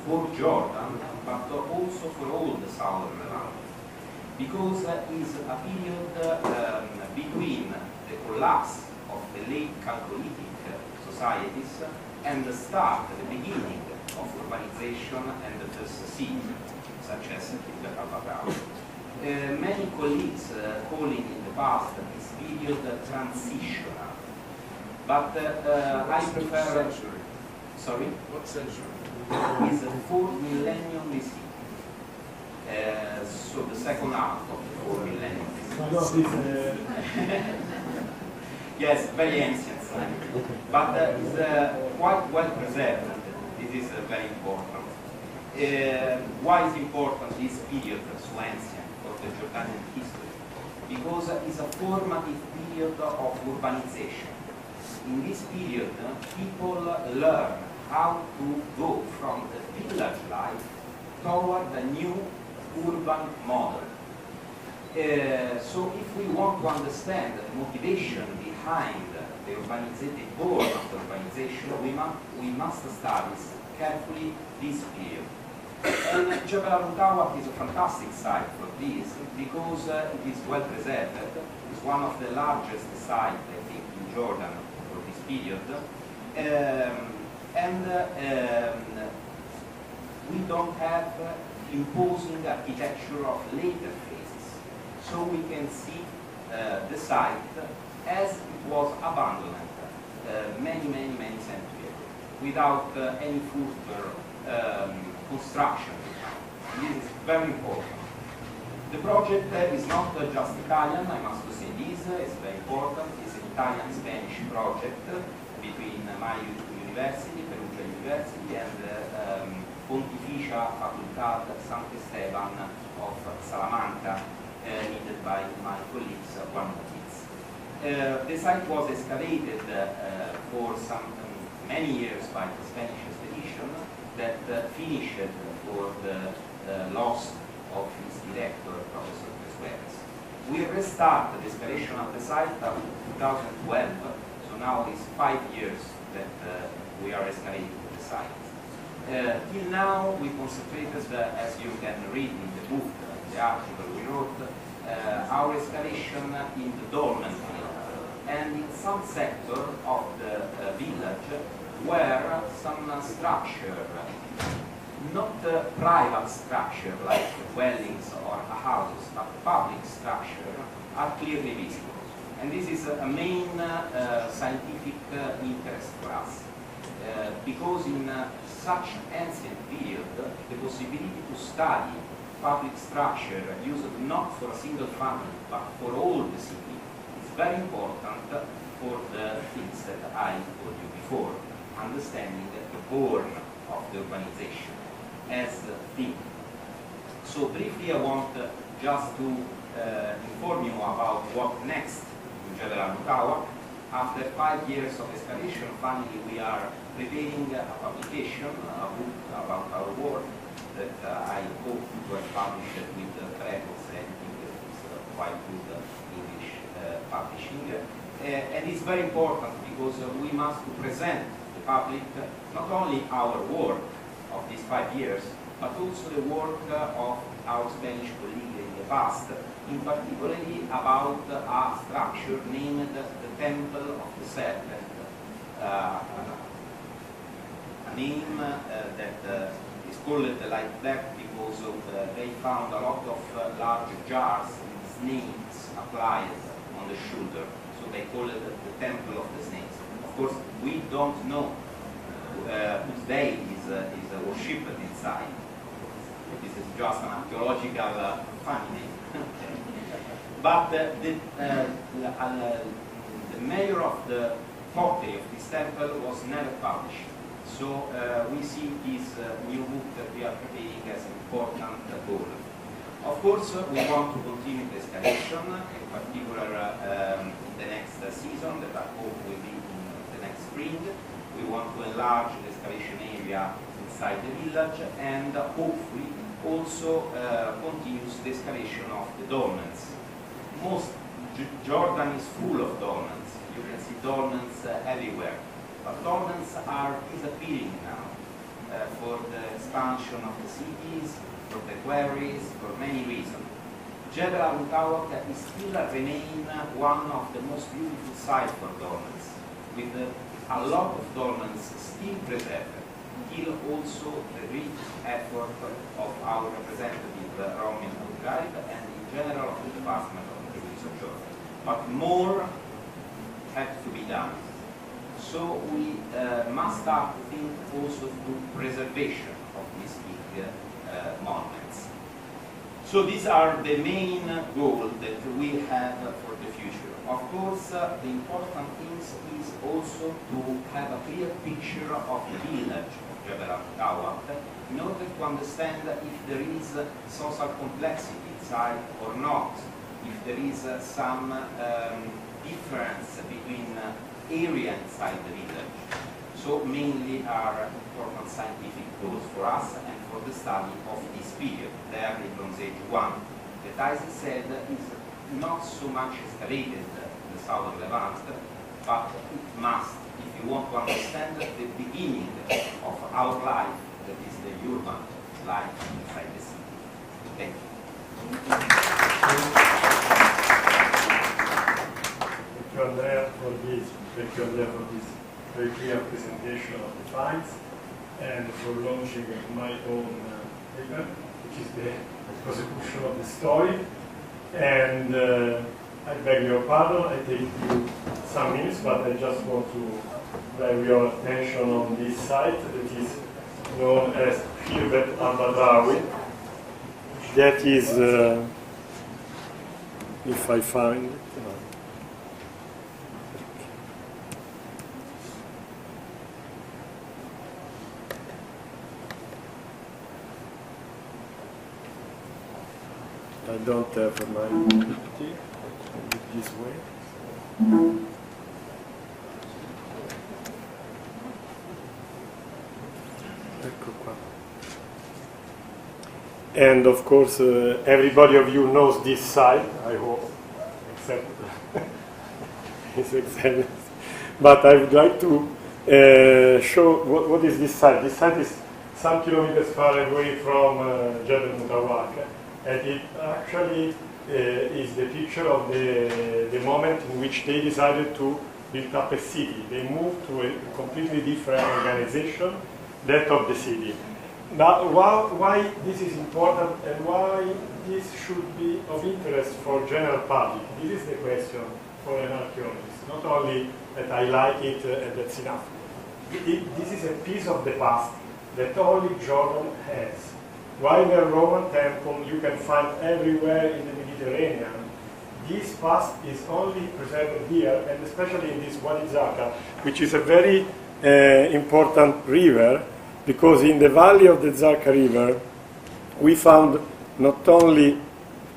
for Jordan, but also for all the southern Levant, because it's a period between the collapse of the late Chalcolithic societies and the start, the beginning of urbanization and the first siege, such as Talal Abu-Ghazaleh. Many colleagues calling in the past this period transitional, but I prefer...
Century.
Sorry?
What century?
Is the 4th millennium BC. So the second half of the 4th millennium BC. Yes, very ancient, but it's quite well preserved. This is very important. Why is important this period, so ancient, of the Jordanian history? Because it's a formative period of urbanization. In this period, people learn how to go from the village life toward a new urban model. So if we want to understand the motivation behind the goal of the urbanization, we must study carefully this period. And Jebel al-Mutawwaq is a fantastic site for this because it is well preserved. It's one of the largest sites, I think, in Jordan for this period. We don't have imposing architecture of later phases. So we can see the site as it was abandoned many centuries ago, without any further construction. This is very important. The project is not just Italian, I must say this, it's very important. It's an Italian-Spanish project between my university, Perugia University, and Pontificia Facultad San Esteban of Salamanca, needed by my colleagues, one of these. The site was excavated for many years by the Spanish expedition that finished for the loss of his director, Professor Suarez. We restarted the excavation of the site in 2012, so now it's 5 years that we are excavating the site. Till now, we concentrated, as you can read in the book, the article we wrote, our excavation in the dolmen field and in some sector of the village where some structure, not private structure like dwellings or houses, but public structure are clearly visible. And this is a main scientific interest for us. Because in such ancient period, the possibility to study public structure used not for a single family, but for all the city, is very important for the things that I told you before, understanding the born of the urbanization as the thing. So briefly, I want just to inform you about what next in Jebel al-Mutawwaq. After 5 years of excavation, finally we are preparing a publication, a book about our work that I hope to have published with Precox. I think it's quite good English publishing. And it's very important because we must present the public not only our work of these 5 years, but also the work of our Spanish colleague in the past, in particularly about a structure named the Temple of the Serpent, a name that is called like that because they found a lot of large jars and snakes applied on the shoulder, so they call it the Temple of the Snakes. Of course, we don't know whose day is worshipped inside. This is just an archaeological funny name. But the mayor of the pottery of this temple was never published. So we see this new book that we are preparing as an important goal. Of course, we want to continue the excavation, in particular in the next season, that I hope will be in the next spring. We want to enlarge the excavation area inside the village and hopefully also continues the excavation of the dolmens. Jordan is full of dolmens. You can see dolmens everywhere. But dolmens are disappearing now for the expansion of the cities, for the quarries, for many reasons. Jebel Al-Mutawwaq is still remain one of the most beautiful sites for dolmens, with a lot of dolmens still preserved, till also the great effort of our representative Romy Al-Ghaib and in general of the Department of the Province of Jordan. But more has to be done. So we must start to think also to preservation of these big monuments. So these are the main goals that we have for the future. Of course, the important thing is also to have a clear picture of the village of Jebel Al-Mutawwaq in order to understand if there is social complexity inside or not, if there is some difference between area inside the village. So mainly are important scientific goals for us and for the study of this period, the early Bronze Age 1, that as I said is not so much excavated in the southern Levant, but it must, if you want to understand the beginning of our life, that is the urban life inside the city. Thank you.
Thank you, Andrea, for this. Thank you, Andrea, for this very clear presentation of the finds and for launching my own paper, which is the prosecution of the story. And I beg your pardon, I take you some minutes, but I just want to drive your attention on this site that is known as Khirbet al-Badrawi. That is, if I find it, I don't have my PPT, this way. Ecco qua. And of course, everybody of you knows this site, I hope, except His Excellency. But I would like to show what is this site. This site is some kilometers far away from Jebel Mutawwaq. And it actually is the picture of the moment in which they decided to build up a city. They moved to a completely different organization, that of the city. Now, why this is important and why this should be of interest for general public? This is the question for an archaeologist. Not only that I like it and that's enough. This is a piece of the past that only Jordan has. While the Roman temple you can find everywhere in the Mediterranean, this past is only preserved here, and especially in this Wadi Zaka, which is a very important river, because in the valley of the Zaka River we found not only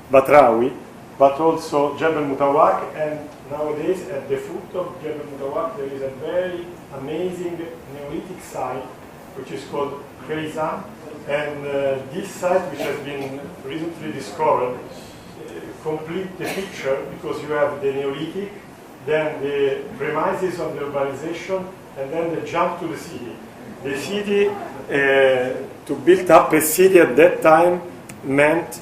Batrawi, but also Jebel Mutawwaq, and nowadays at the foot of Jebel Mutawwaq there is a very amazing Neolithic site which is called Khrizan. And this site, which has been recently discovered, complete the picture, because you have the Neolithic, then the premises of the urbanization, and then the jump to the city. The city, to build up a city at that time meant,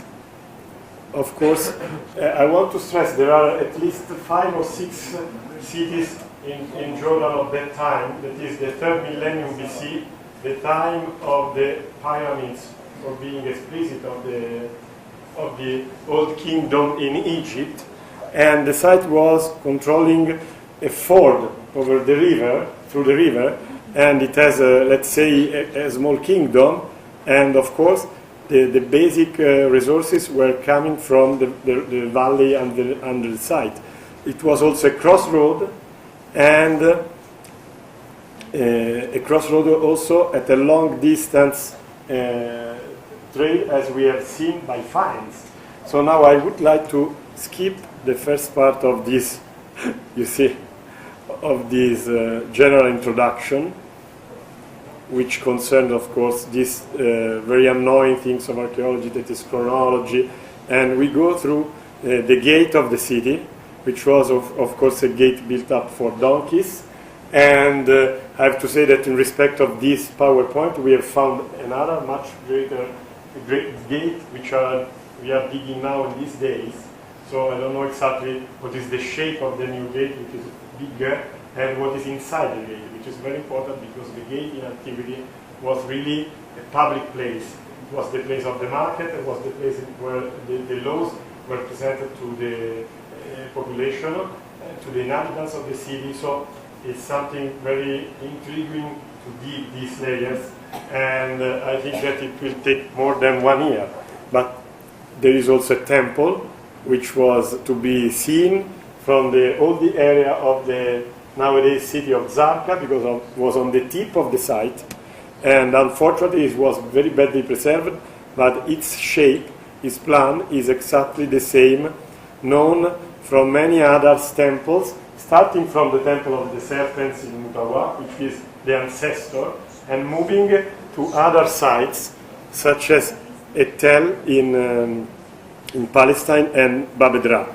of course, I want to stress there are at least 5 or 6 cities in Jordan of that time. That is the 3rd millennium BC, the time of the pyramids, for being explicit, of the old kingdom in Egypt, and the site was controlling a ford over the river, through the river, and it has, let's say, a small kingdom, and of course the basic resources were coming from the valley under the site. It was also a crossroad, and a crossroad also at a long distance trail, as we have seen by finds. So now I would like to skip the first part of this, you see, of this general introduction, which concerned, of course, these very annoying things of archaeology, that is chronology, and we go through the gate of the city,
which was of course a gate built up for donkeys. And I have to say that in respect of this PowerPoint, we have found another much greater gate, which we are digging now in these days. So I don't know exactly what is the shape of the new gate, which is bigger, and what is inside the gate, which is very important because the gate in antiquity was really a public place. It was the place of the market, it was the place where the laws were presented to the population, to the inhabitants of the city. So it's something very intriguing to dig these layers, and I think that it will take more than 1 year. But there is also a temple which was to be seen from all the area of the nowadays city of Zarqa, because it was on the tip of the site, and unfortunately it was very badly preserved, but its shape, its plan is exactly the same, known from many other temples, starting from the temple of the serpents in Mutawa, which is the ancestor, and moving to other sites such as Etel in Palestine and Babedra.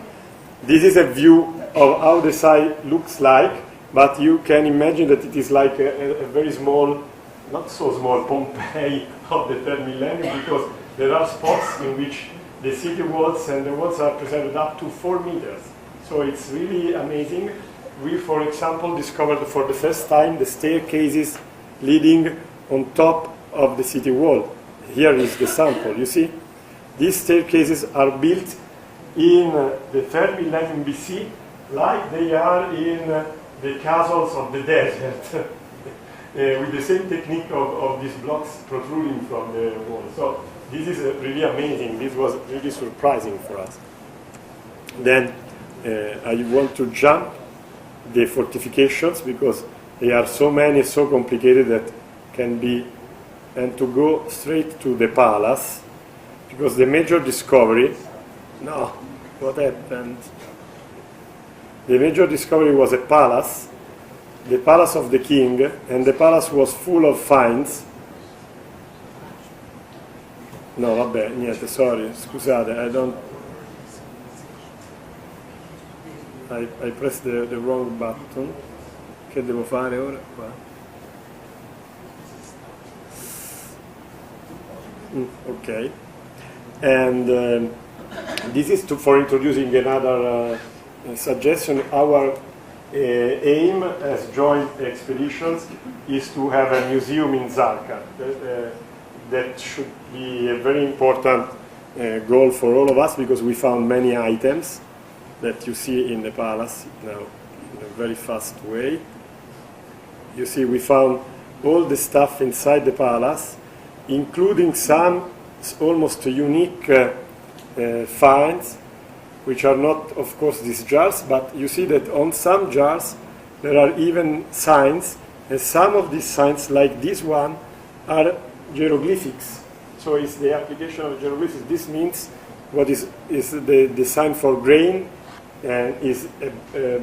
This is a view of how the site looks like, but you can imagine that it is like a very small, not so small, Pompeii of the third millennium, because there are spots in which the city walls and the walls are preserved up to 4 meters. So it's really amazing. We, for example, discovered for the first time the staircases leading on top of the city wall. Here is the sample. You see, these staircases are built in the 3rd millennium BC, like they are in the castles of the desert, with the same technique of these blocks protruding from the wall. So this is really amazing. This was really surprising for us. Then I want to jump the fortifications, because they are so many, so complicated that can be, and to go straight to the palace, because the major discovery, no, what happened? The major discovery was a palace, the palace of the king, and the palace was full of finds. No, vabbè, niente, sorry, scusate, I pressed the wrong button. Che devo fare ora? Qua. Okay. And this is for introducing another suggestion. Our aim as joint expeditions is to have a museum in Zarqa. That should be a very important goal for all of us, because we found many items that you see in the palace now in a very fast way. You see, we found all the stuff inside the palace, including some almost unique finds, which are not, of course, these jars, but you see that on some jars there are even signs, and some of these signs, like this one, are hieroglyphics. So it's the application of hieroglyphics. This means what is the sign for grain, and is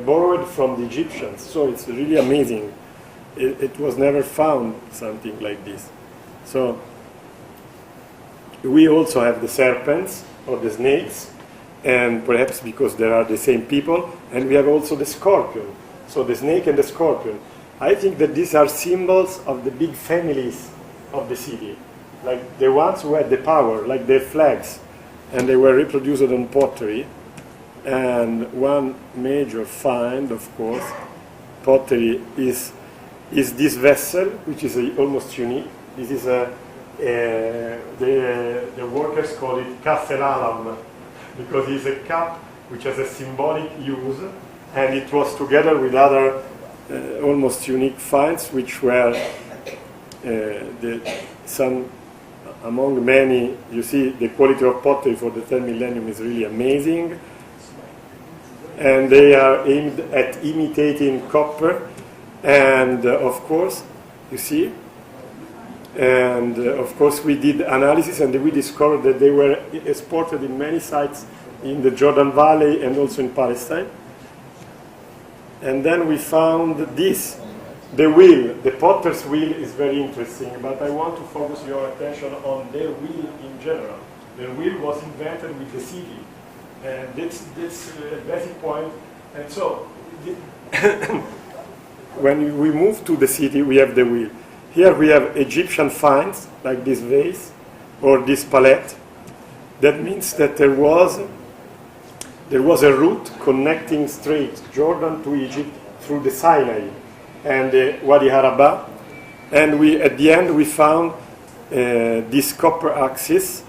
borrowed from the Egyptians. So it's really amazing. It was never found something like this. So we also have the serpents or the snakes, and perhaps because there are the same people, and we have also the scorpion. So the snake and the scorpion. I think that these are symbols of the big families of the city, like the ones who had the power, like their flags, and they were reproduced on pottery. And one major find, of course, pottery is this vessel, which is almost unique. This is the workers call it Castellalam, because it's a cup which has a symbolic use, and it was together with other almost unique finds, which were some among many. You see, the quality of pottery for the 3rd millennium is really amazing. And they are aimed at imitating copper, and of course, you see, and of course we did analysis, and we discovered that they were exported in many sites in the Jordan Valley and also in Palestine. And then we found this, the wheel, the potter's wheel is very interesting, but I want to focus your attention on their wheel in general. Their wheel was invented with the city. And that's a basic point And so, when we move to the city, we have the wheel. Here we have Egyptian finds, like this vase, or this palette. That means that there was a route connecting straight Jordan to Egypt through the Sinai and the Wadi Araba. And at the end, we found this copper axis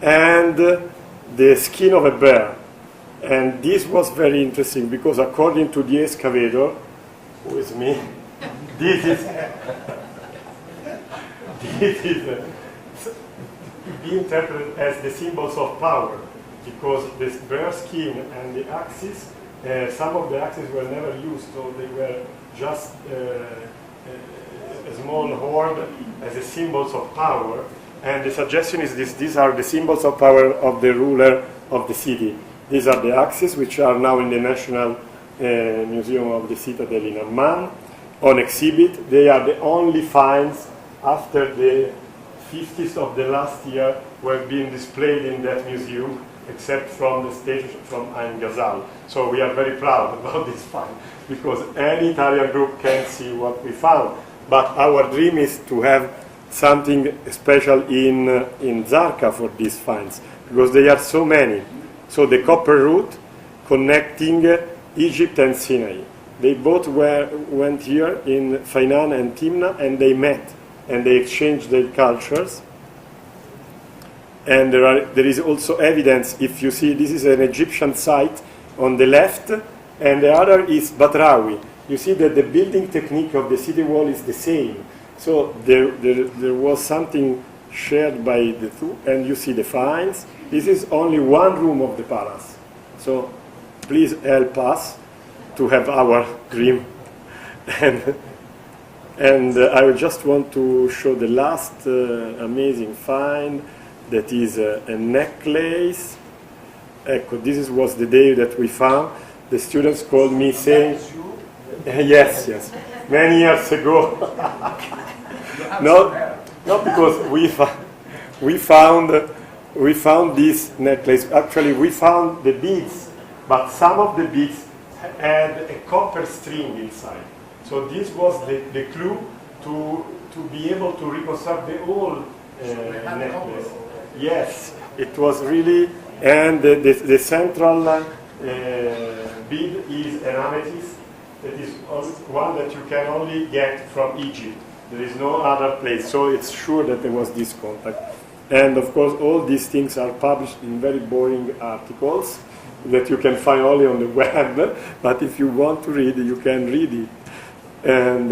and the skin of a bear. And this was very interesting because according to the excavator, who is me, this is be interpreted as the symbols of power, because this bear skin and the axis, some of the axes were never used, so they were just a small hoard as a symbols of power. And the suggestion is these are the symbols of power of the ruler of the city. These are the axes, which are now in the National Museum of the Citadel in Amman on exhibit. They are the only finds after the 50s of the last year were being displayed in that museum, except from the station from Ain Ghazal. So we are very proud about this find, because any Italian group can see what we found. But our dream is to have something special in Zarqa for these finds, because there are so many. So the copper route connecting Egypt and Sinai. They both went here in Fainan and Timna, and they met, and they exchanged their cultures. And there is also evidence, if you see, this is an Egyptian site on the left, and the other is Batrawi. You see that the building technique of the city wall is the same. So there was something shared by the two, and you see the finds. This is only one room of the palace. So please help us to have our dream. And I would just want to show the last amazing find, that is a necklace. Ecco, this was the day that we found. The students called me saying, yes, many years ago. Not because we found this necklace. Actually, we found the beads, but some of the beads had a copper string inside. So this was the clue to be able to reconstruct the whole necklace. Yes, it was really, and the central bead is an amethyst. That is one that you can only get from Egypt. There is no other place, so it's sure that there was this contact. And of course, all these things are published in very boring articles that you can find only on the web, but if you want to read, you can read it. And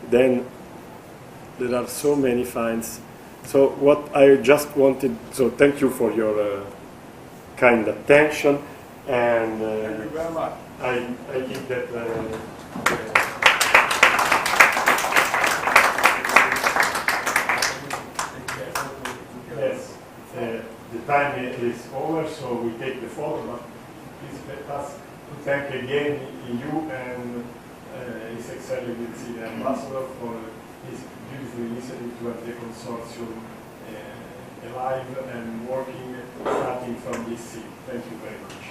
then there are so many finds. So what I just wanted, so thank you for your kind attention, and
thank you very much.
I think that yes, the time is over, so we take the photo, but please let us to thank again you and His Excellency the Ambassador for his beautiful initiative to have the consortium alive and working starting from this seat. Thank you very much.